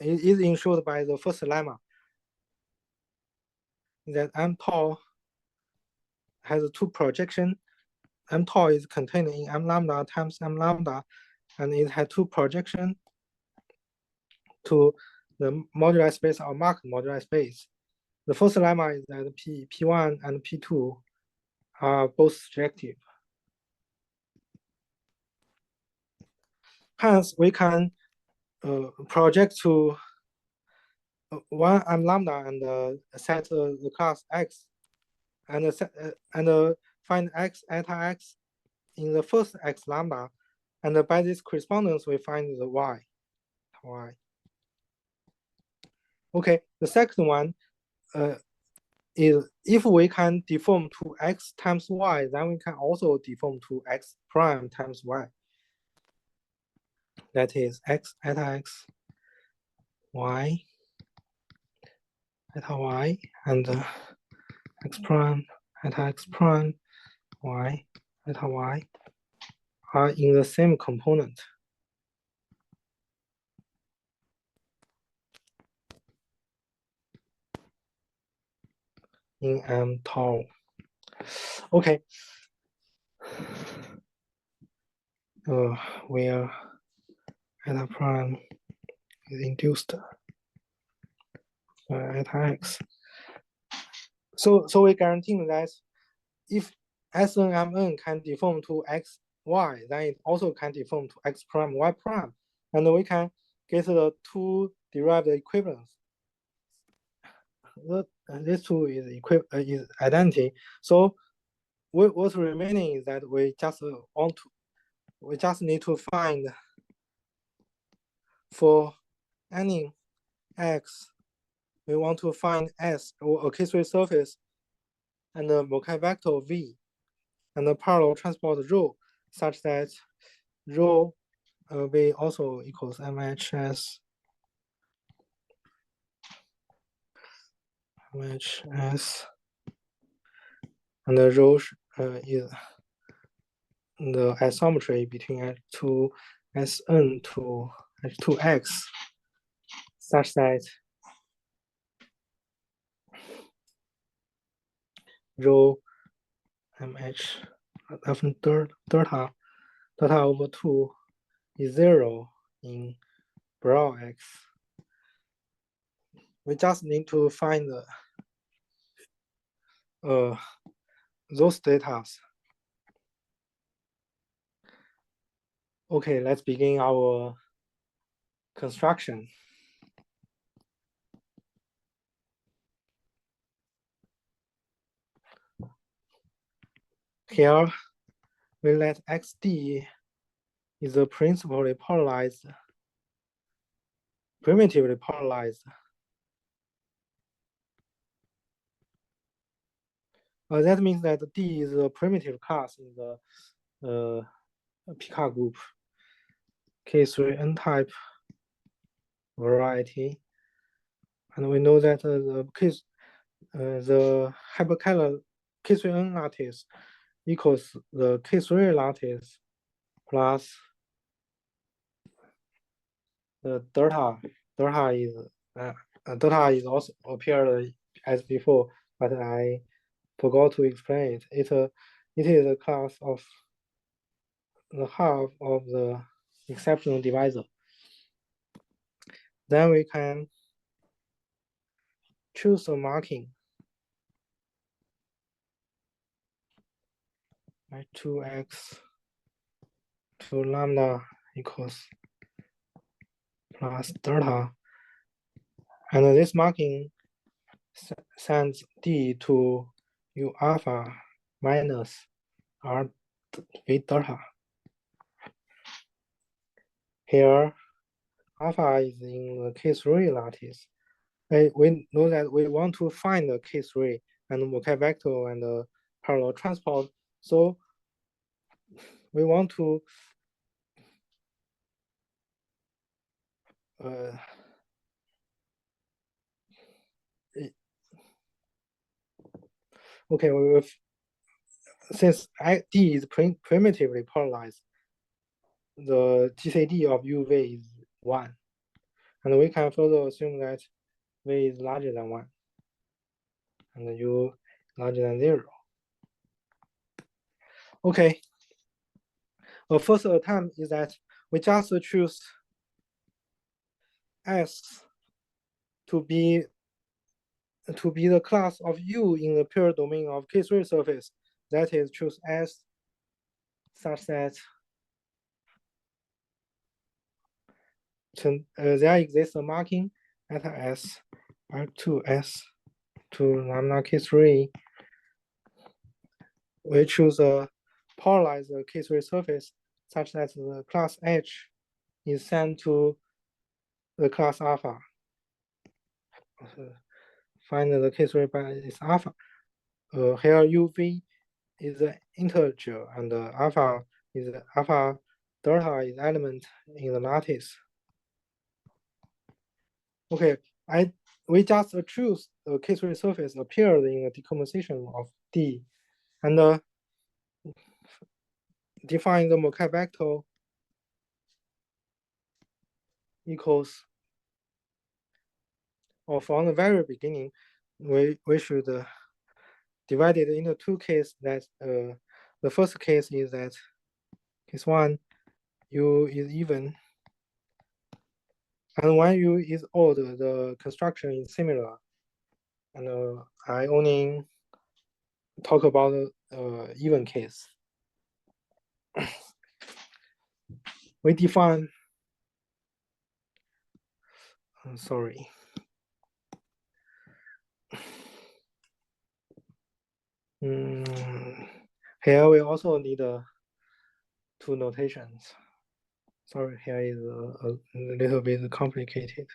is ensured by the first lemma that M tau has two projections. M tau is contained in M lambda times M lambda, and it has two projections to the moduli space or marked moduli space. The first lemma is that P1 and P2 are both surjective. Hence, we can project to one M lambda and set the class X and find X eta X in the first X lambda. And by this correspondence, we find the Y. Okay, the second one is if we can deform to X times Y, then we can also deform to X prime times Y. That is X eta X, Y eta Y, and X prime eta X prime, Y eta Y are in the same component. In M tau. Okay. Where eta prime is induced eta X. So we guarantee that if Sn Mn can deform to X, Y, then it also can deform to X prime, Y prime. And we can get the two derived equivalence. This two is identity. So what's remaining is that we just need to find for any X, we want to find S or a K3 surface and a multi-vector V and a parallel transport rho such that rho V also equals MHS and the rho is the isometry between H2 Sn to H2x such that rho MH of delta over 2 is 0 in broad X. We just need to find those data. Okay, let's begin our construction. Here, we let XD is a principally polarized, primitively polarized. That means that D is a primitive class in the Picard group, K3 n-type variety. And we know that the hyperkähler K3n lattice equals the K3 lattice plus the delta. Delta is also appeared as before, but I forgot to explain it. It is a class of the half of the exceptional divisor. Then we can choose a marking. 2x to lambda equals plus delta. And this marking sends D to U alpha minus R V delta. Here, alpha is in the K3 lattice. We know that we want to find the K3 and multi-vector and the parallel transport. So we want to okay, since D is primitively polarized, the GCD of UV is 1. And we can further assume that V is larger than 1 and U larger than 0. Okay. The first attempt is that we just choose S to be the class of U in the pure domain of K3 surface. That is, choose S such that there exists a marking at S R2S to lambda K3. We choose a polarized K3 surface such that the class H is sent to the class alpha. Find the K3 by its alpha. Here UV is an integer and alpha delta is element in the lattice. Okay, we just choose the K3 surface appeared in the decomposition of D and define the multi-vector equals, or from the very beginning, we should divide it into two cases. That the first case is that case 1, U is even, and when U is odd, the construction is similar. And I only talk about the even case. We define, sorry. Here we also need two notations. Sorry, here is a little bit complicated.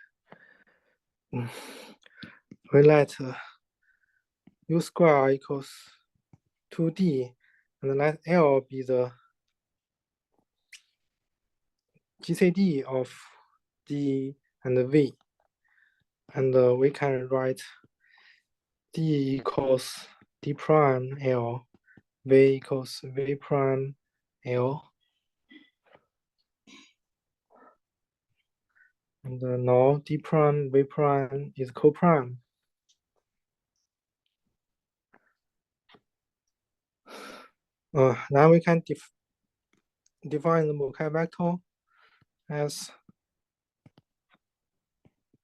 We let U square equals 2D and let L be the GCD of D and V. And we can write D equals D prime L, V equals V prime L. And now D prime, V prime is co-prime. Now we can define the Mokai vector as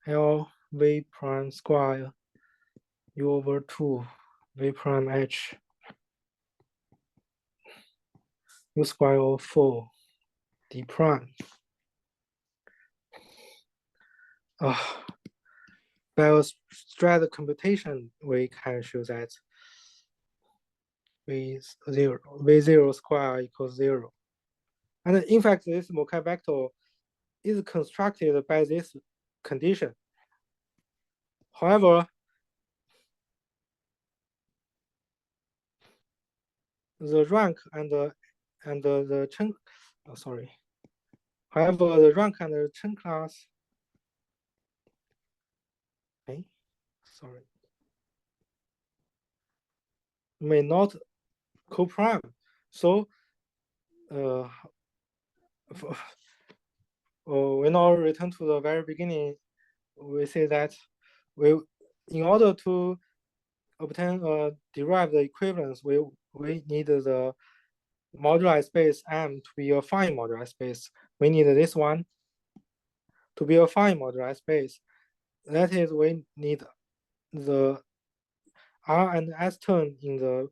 L V prime square U over 2 V prime H U square over 4 D prime. By a straight computation, we can show that V0 square equals 0. And in fact, this Mokai vector is constructed by this condition. However, the rank and the Chen, however, the rank and the Chen class, may not co-prime. So we now return to the very beginning. We say that in order to obtain a derived equivalence, we need the moduli space M to be a fine moduli space. We need this one to be a fine moduli space. That is, we need the R and S term in the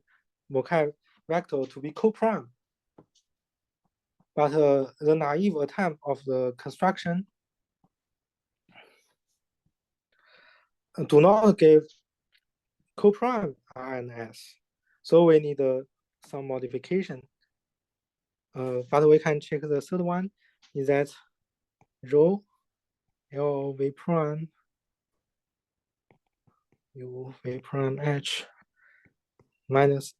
Mokai vector to be co-prime. But the naive attempt of the construction do not give co-prime R and S. So we need some modification. But we can check the third one is that rho L V prime U V prime H minus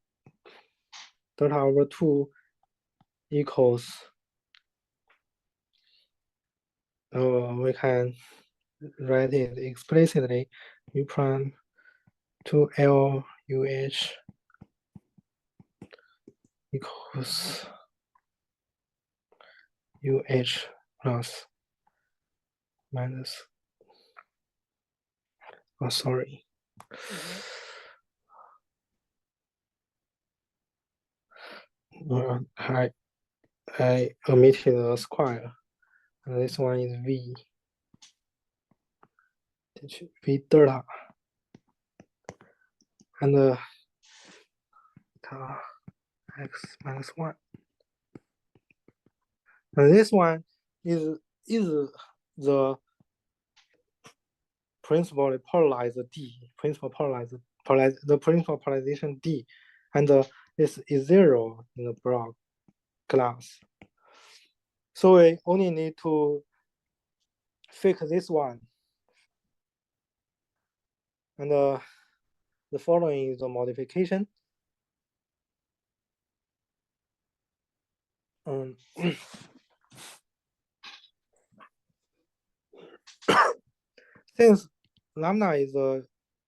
delta over 2 equals, we can write it explicitly, U prime to L U H equals UH plus minus, I omitted a square. And this one is V. V delta. And x minus 1. And this one is the principal polarized D, the principal polarization D, and this is 0 in the broad class. So we only need to fix this one. And the following is the modification. Since lambda is a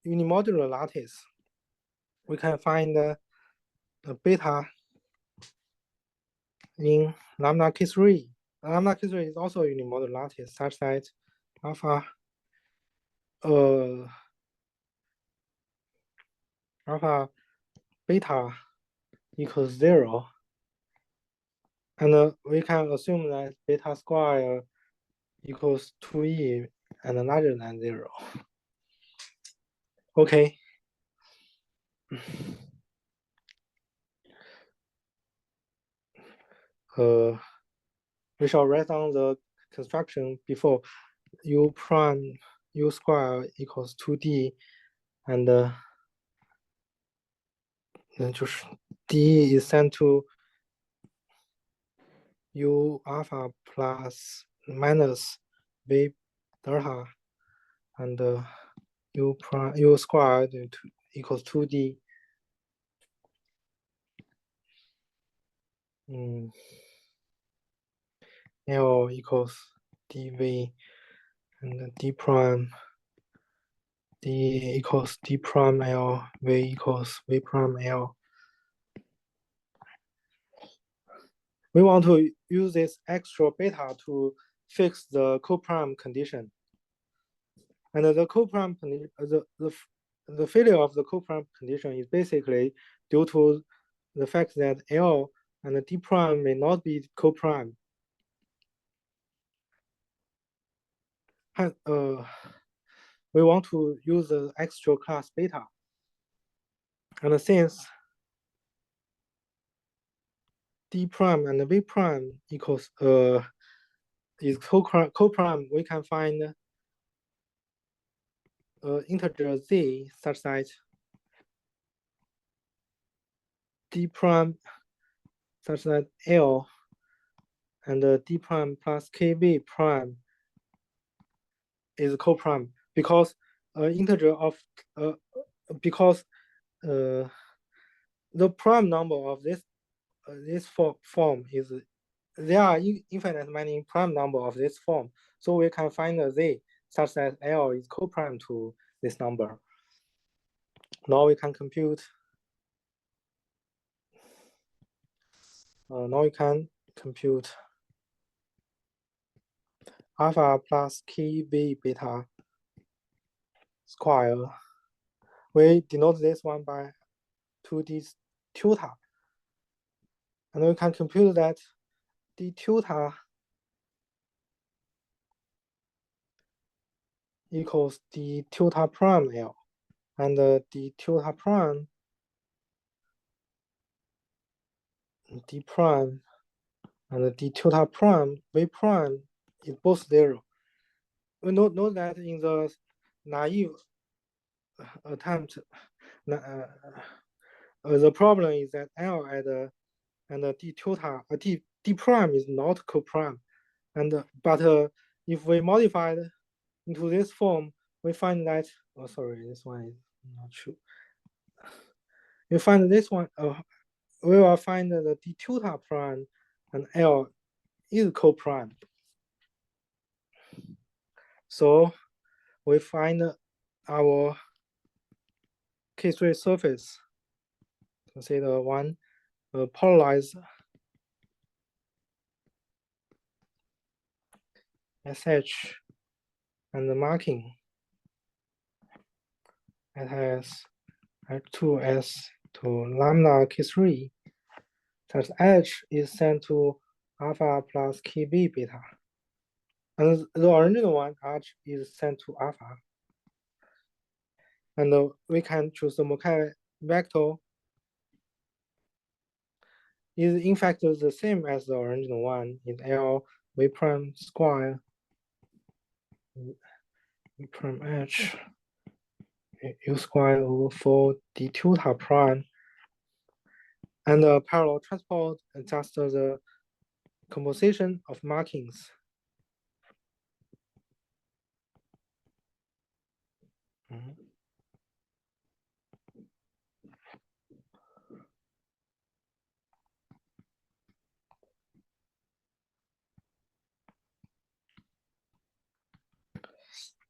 unimodular lattice, we can find the beta in lambda K3. Lambda K3 is also a unimodular lattice such that alpha beta equals 0. And we can assume that beta square equals 2e and larger than 0. Okay. We shall write down the construction before. U prime U square equals 2d, and d is sent to U alpha plus minus V delta, and U squared equals 2d. L equals dv, and d prime d equals d prime L, v equals v prime L. We want to use this extra beta to fix the coprime condition. And the coprime the failure of the coprime condition is basically due to the fact that L and D prime may not be coprime. We want to use the extra class beta. And since D prime and V prime equals is coprime, we can find integer z such that D prime such that L and D prime plus KV prime is coprime because integer of because the prime number of this form is there are infinite many prime number of this form, so we can find a z such that L is coprime to this number. Now we can compute. Alpha plus kv beta square. We denote this one by 2d tilde. And we can compute that d tilde equals d tilde prime L. And d tilde prime d prime and d tilde prime v prime is both 0. We note that in the naive attempt, the problem is that L and d tilde d prime is not coprime, but if we modify it into this form, we find that sorry, this one is not true. We find this one. We will find the d tilde prime and L is coprime. So we find our K3 surface. Consider one polarized SH and the marking. It has H2S to lambda K3. That H is sent to alpha plus KB beta. And the original one, H, is sent to alpha. And we can choose the Mukai vector is in fact the same as the original one in L V prime square V prime H U square over 4 D tilde prime. And the parallel transport just the composition of markings.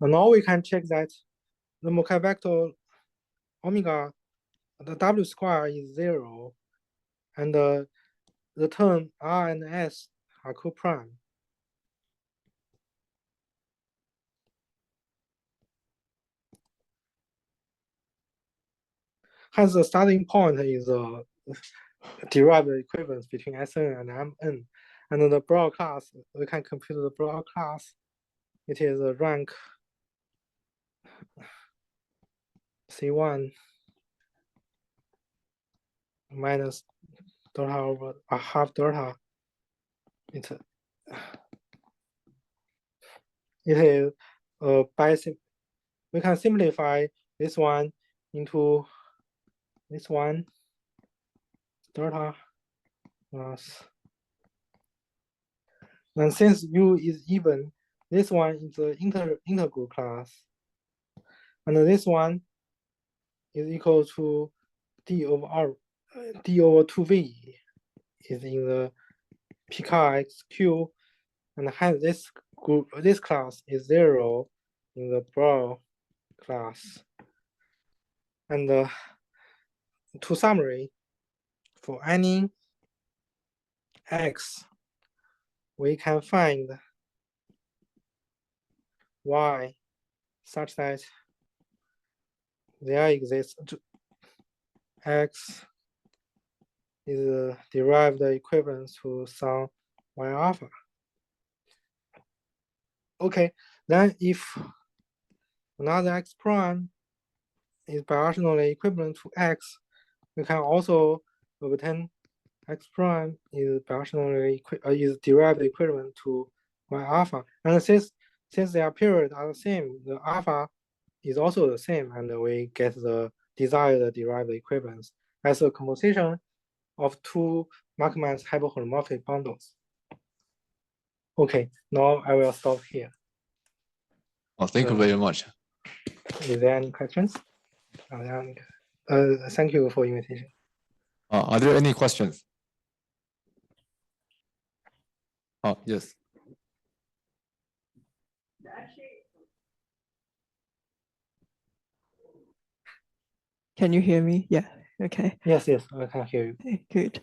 And now we can check that the Mukai vector omega, the W square is 0, and the term R and S are coprime. Hence, the starting point is derived equivalence between Sn and Mn. And the broad class, we can compute the broad class. It is a rank C1 minus delta over a half delta. It is we can simplify this one into this one delta plus. And since U is even, this one is the integral class. And this one is equal to d over 2v is in the pk xq and hence this group, this class is 0 in the broad class. And to summary, for any x, we can find y such that there exists x is derived equivalent to some y alpha. Okay, then if another x prime is bidirectionally equivalent to x, we can also obtain x prime is bidirectionally is derived equivalent to y alpha. And since their periods are the same, the alpha is also the same, and we get the desired derived equivalence as a composition of two Markman's hyperholomorphic bundles. Okay, now I will stop here. Oh, thank you very much. Is there any questions? Thank you for invitation. Are there any questions? Oh, yes. Can you hear me? Yeah, okay. Yes, I can hear you. Good.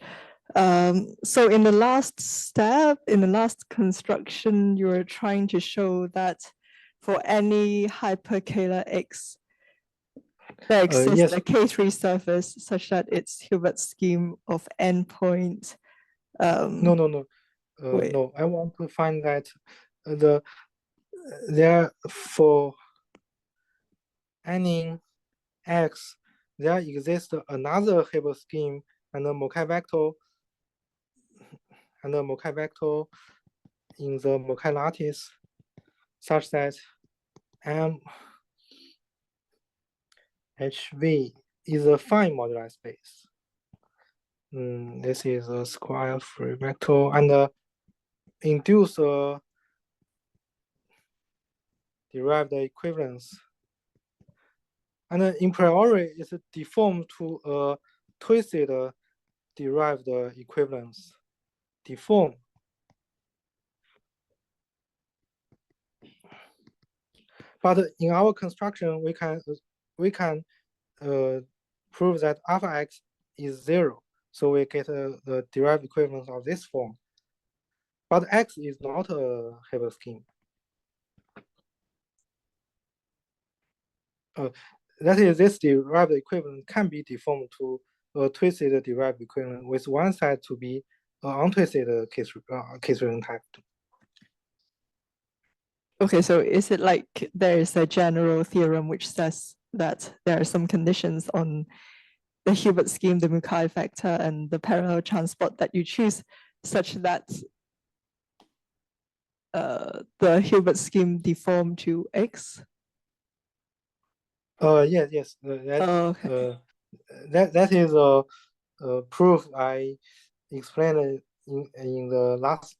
So in the last step, in the last construction, you were trying to show that for any hyperkähler X, there exists yes. a K3 surface such that its Hilbert scheme of endpoint. No. No, I want to find that there for any x, there exists another Hilbert scheme and a Mokai vector in the Mokai lattice such that MHV is a fine moduli space. This is a square free vector and induce a derived equivalence. And in priori, it's deformed to a twisted derived equivalence. Deform. But in our construction, we can prove that alpha x is 0. So we get the derived equivalence of this form. But x is not a Hilbert scheme. That is, this derived equivalent can be deformed to a twisted derived equivalent with one side to be an untwisted K3 type. Okay, so is it like there is a general theorem which says that there are some conditions on the Hilbert scheme, the Mukai vector, and the parallel transport that you choose such that the Hilbert scheme deform to X? Yes. That is a proof I explained in the last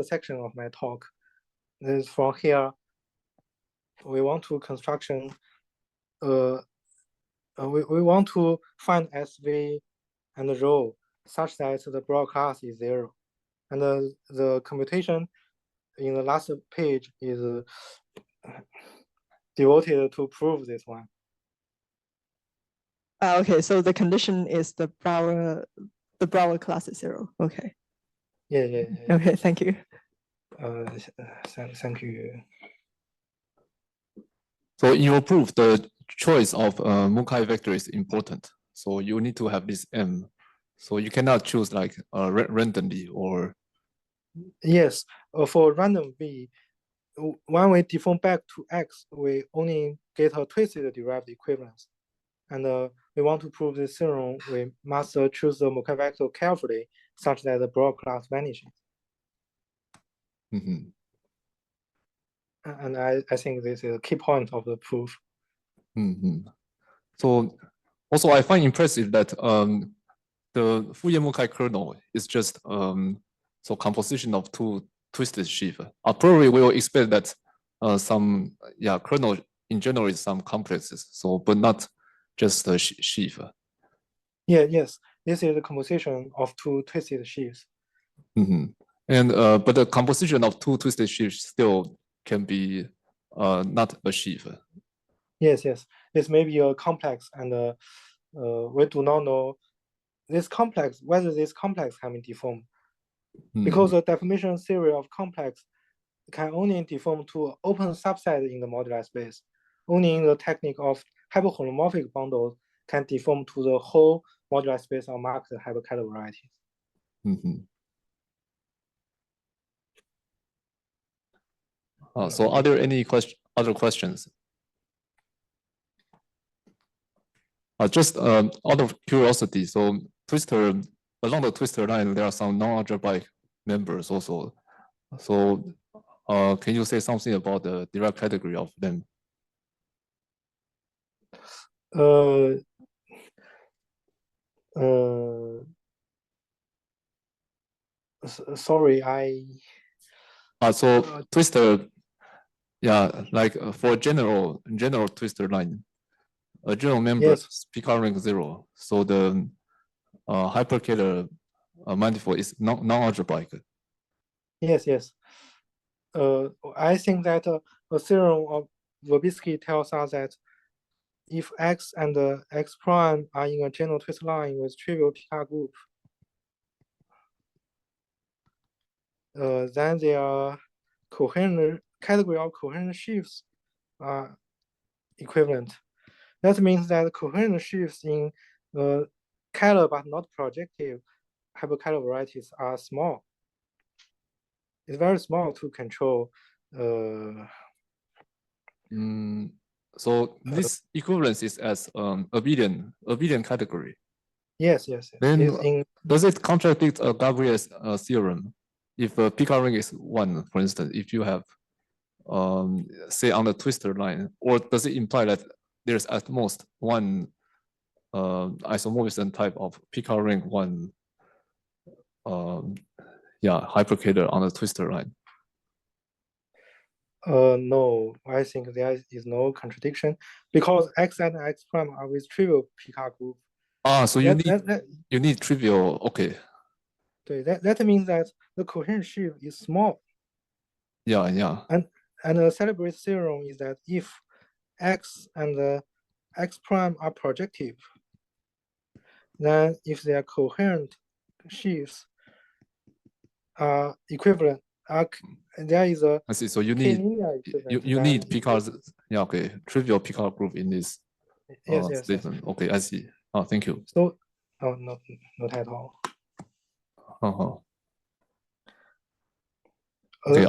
section of my talk. This from here, we want to construction. We want to find SV and rho such that the broad class is 0, and the computation in the last page is devoted to prove this one. Okay, so the condition is the Brouwer class is 0. Okay. Yeah. Okay, thank you. Thank you. So in your proof, the choice of Mukai vector is important. So you need to have this M. So you cannot choose like randomly or. Yes, for random V, when we deform back to X, we only get a twisted derived equivalence. And we want to prove this theorem, we must choose the Mukai vector carefully such that the broad class vanishes. Mm-hmm. And I think this is a key point of the proof. Mm-hmm. So also I find impressive that the Fourier Mukai kernel is just so composition of two twisted sheaf. Probably we will expect that some kernel in general is some complexes. So but not just the sheaf. Yes. This is the composition of two twisted sheaves. Mm-hmm. And but the composition of two twisted sheaves still can be not a sheaf. Yes, yes. This may be a complex, and we do not know this complex whether this complex can be deformed, because the deformation theory of complex can only deform to open subset in the moduli space. Only in the technique of hyperholomorphic bundles can deform to the whole moduli space of marked hyperkähler varieties. So are there any other questions? Just out of curiosity, so twister, along the twister line, there are some non-algebraic members also. So can you say something about the Dirac category of them? Sorry, so twister, yeah, like for general twister line, a general member yes. is Picard rank 0. So the hyperkähler manifold is non-algebraic. Yes, yes. I think that a theorem of Verbitsky tells us that if X and X prime are in a general twist line with trivial Picard group, then their coherent category of coherent sheaves are equivalent. That means that coherent sheaves in Kähler but not projective hyperkähler varieties are small. It's very small to control. So this equivalence is as abelian category. Yes, yes. Then does it contradict Gaboriau's theorem? If Picard ring is 1, for instance, if you have say on the twister line, or does it imply that there's at most one isomorphism type of Picard ring 1 hyperkähler on the twister line? No, I think there is no contradiction because X and X prime are with trivial Picard group. So you need trivial, okay. That means that the coherent sheaf is small. Yeah. And the celebrated theorem is that if X and X prime are projective, then if their coherent sheaves are equivalent, there is a I see. So you need Picard's trivial Picard group in this statement. Yes. Okay, I see. Thank you. So not at all. Okay.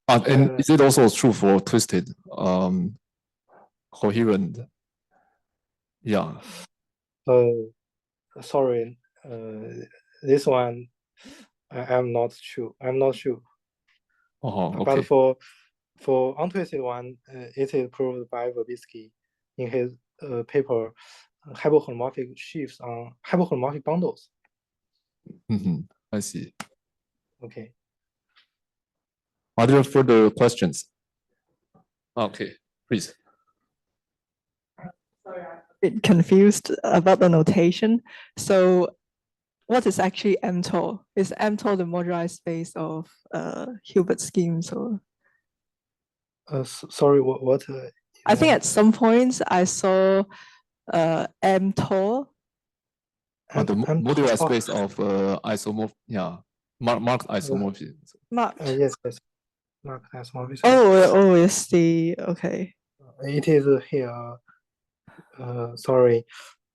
And is it also true for twisted coherent? Yeah. Sorry. This one I'm not sure. Okay. But for untwisted one, it is proved by Verbitsky in his paper, hyperholomorphic sheaves on hyperholomorphic bundles. I see. Okay. Are there further questions? Okay, please. Sorry, I'm a bit confused about the notation. So what is actually mTOR? Is mTOR the moduli space of Hilbert schemes or? Sorry, what? I think at some points I saw mTOR. The moduli space of isomorph, marked isomorphism. Yes, marked isomorphism. Oh, it's the okay. It is here. Sorry,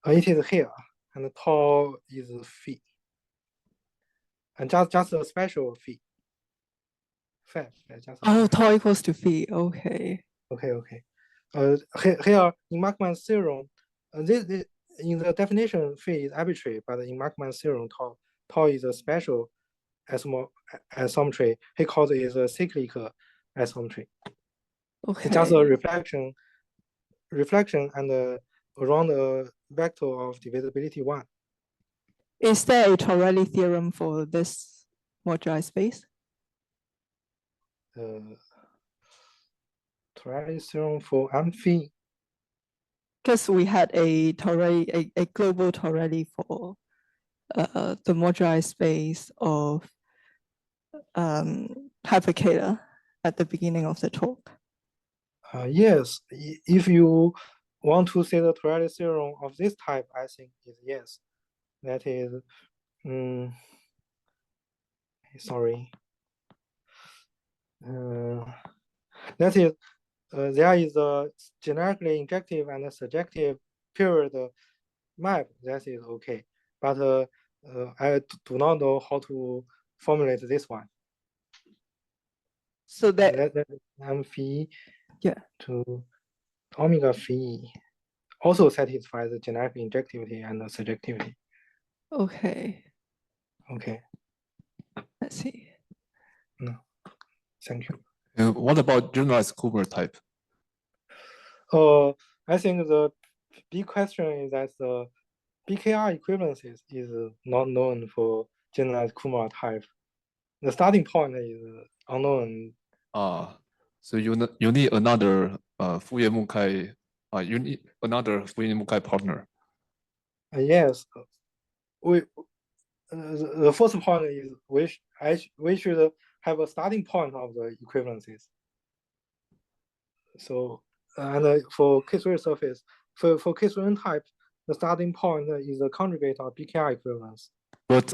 it is here, and tau is phi, and just a special phi. Tau equals to phi. Okay. Okay. Here in Markman's theorem, this in the definition phi is arbitrary, but in Markman's theorem, tau is a special isometry. He calls it a cyclic isometry. Okay. It's just a reflection and around a vector of divisibility 1. Is there a Torelli theorem for this moduli space? Torelli theorem for M-phi. Because we had a Torelli, a global Torelli for the modularized space of hyperkähler at the beginning of the talk. Yes, if you want to say the Tourette theorem of this type, I think is yes. That is, sorry. That is, there is a generically injective and a surjective period map. That is okay, but I do not know how to formulate this one. So that Let M phi yeah to omega phi also satisfies the generic injectivity and the surjectivity. okay. Okay, Let's see. no, thank you. What about generalized Cooper type? I think the big question is that the BKR equivalences is not known for generalized Kumar type. The starting point is unknown. So you need another Fourier-Mukai. You need another Fourier-Mukai partner. Yes, the first point is we should have a starting point of the equivalences. So and for K3 surface, for K3n type, the starting point is the conjugate of BKR equivalence. But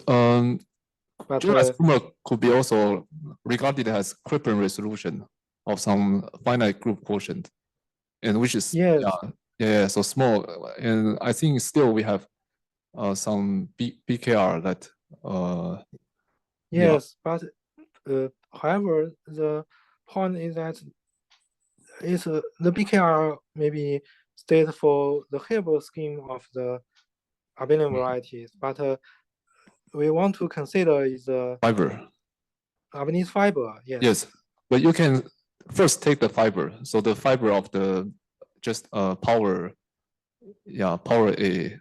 But generalized Kumar could be also regarded as Krippin resolution of some finite group quotient, and which is yes, yeah, so small. And I think still we have some BKR that yes, but however, the point is that it's the BKR maybe stays for the Hilbert scheme of the abelian varieties, but we want to consider is the fiber. Arbanese fiber. Yes. Yes, but you can first take the fiber. So the fiber of the just power, power A.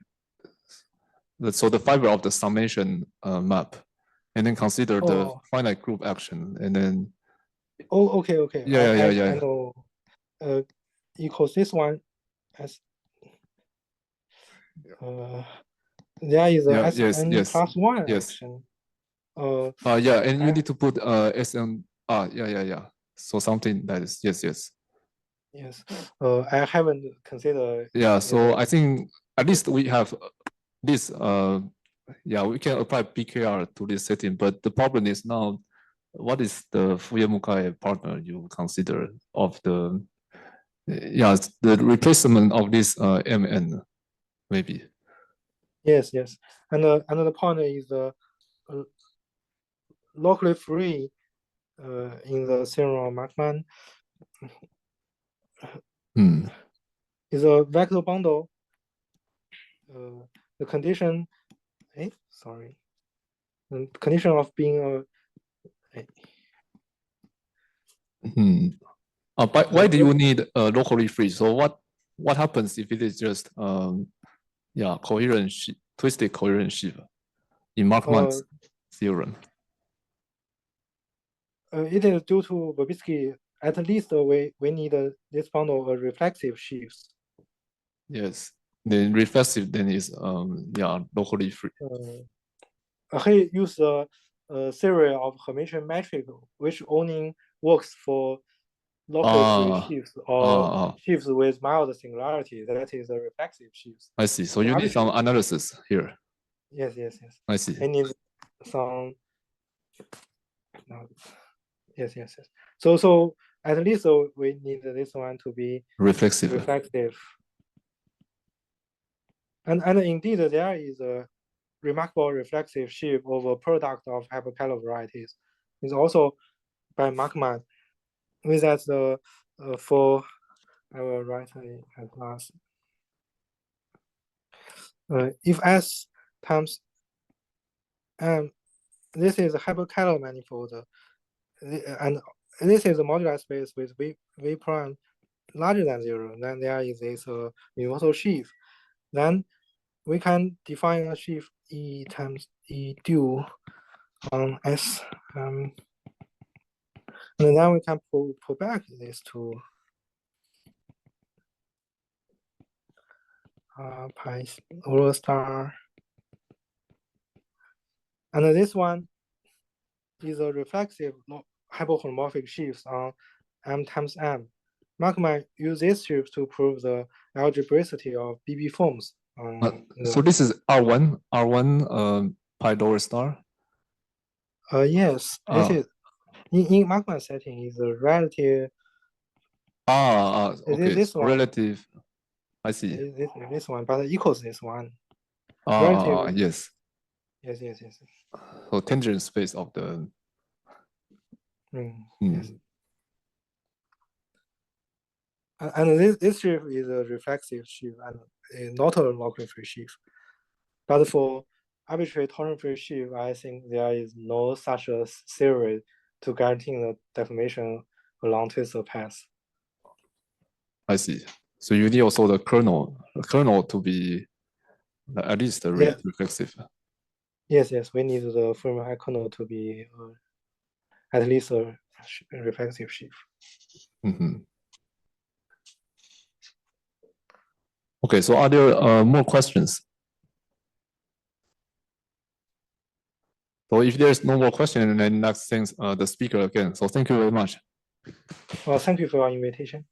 So the fiber of the summation map, and then consider the finite group action, and then. Oh, okay. Yeah. I know. Equals this one as there is a Sn plus one action. Yeah, and you need to put Sn. Yeah. So something that is yes. Yes. I haven't considered. Yeah. So I think at least we have this. We can apply BKR to this setting, but the problem is now, what is the Fourier-Mukai partner you consider of the the replacement of this MN maybe? Yes. And another point is locally free in the theorem of Machmann is a vector bundle. The condition, the condition of being But why do you need locally free? So what happens if it is just coherent twisted coherent sheaf in Machmann's theorem? It is due to Babitsky. At least we need this bundle of reflexive sheaves. Yes, then reflexive then is locally free. He used a theory of Hermitian metric, which only works for locally free sheaves or sheaves with mild singularity. That is a reflexive sheaves. I see. So you need some analysis here. Yes. I see. I need some. Yes. So at least we need this one to be reflexive. And indeed there is a remarkable reflexive sheaf of a product of hyperkähler varieties. It's also by Machmann. With that for I will write it at last. If S times M, this is a hyperkähler manifold, and this is a modular space with V prime larger than 0, then there is this universal sheaf. Then we can define a sheaf E times E due on S, and then we can pull back this to pi over star And this one is a reflexive hyperholomorphic shifts on M times M. Markman used this shift to prove the algebraicity of BB forms. So this is R1 pi lower star. Yes, this is in Markman setting is a relative. Okay, this so one. relative. I see. This one, but it equals this one. Yes. Yes. So tangent space of the. Yes. And this shift is a reflexive shift and not a log-free shift. But for arbitrary torsion-free shift, I think there is no such a theory to guarantee the deformation along twistor path. I see. So you need also the kernel to be at least reflexive. Yes, we need the Fermi kernel to be at least a reflexive shift. Okay, so are there more questions? So if there's no more question, then next thanks the speaker again. So thank you very much. Well, thank you for your invitation.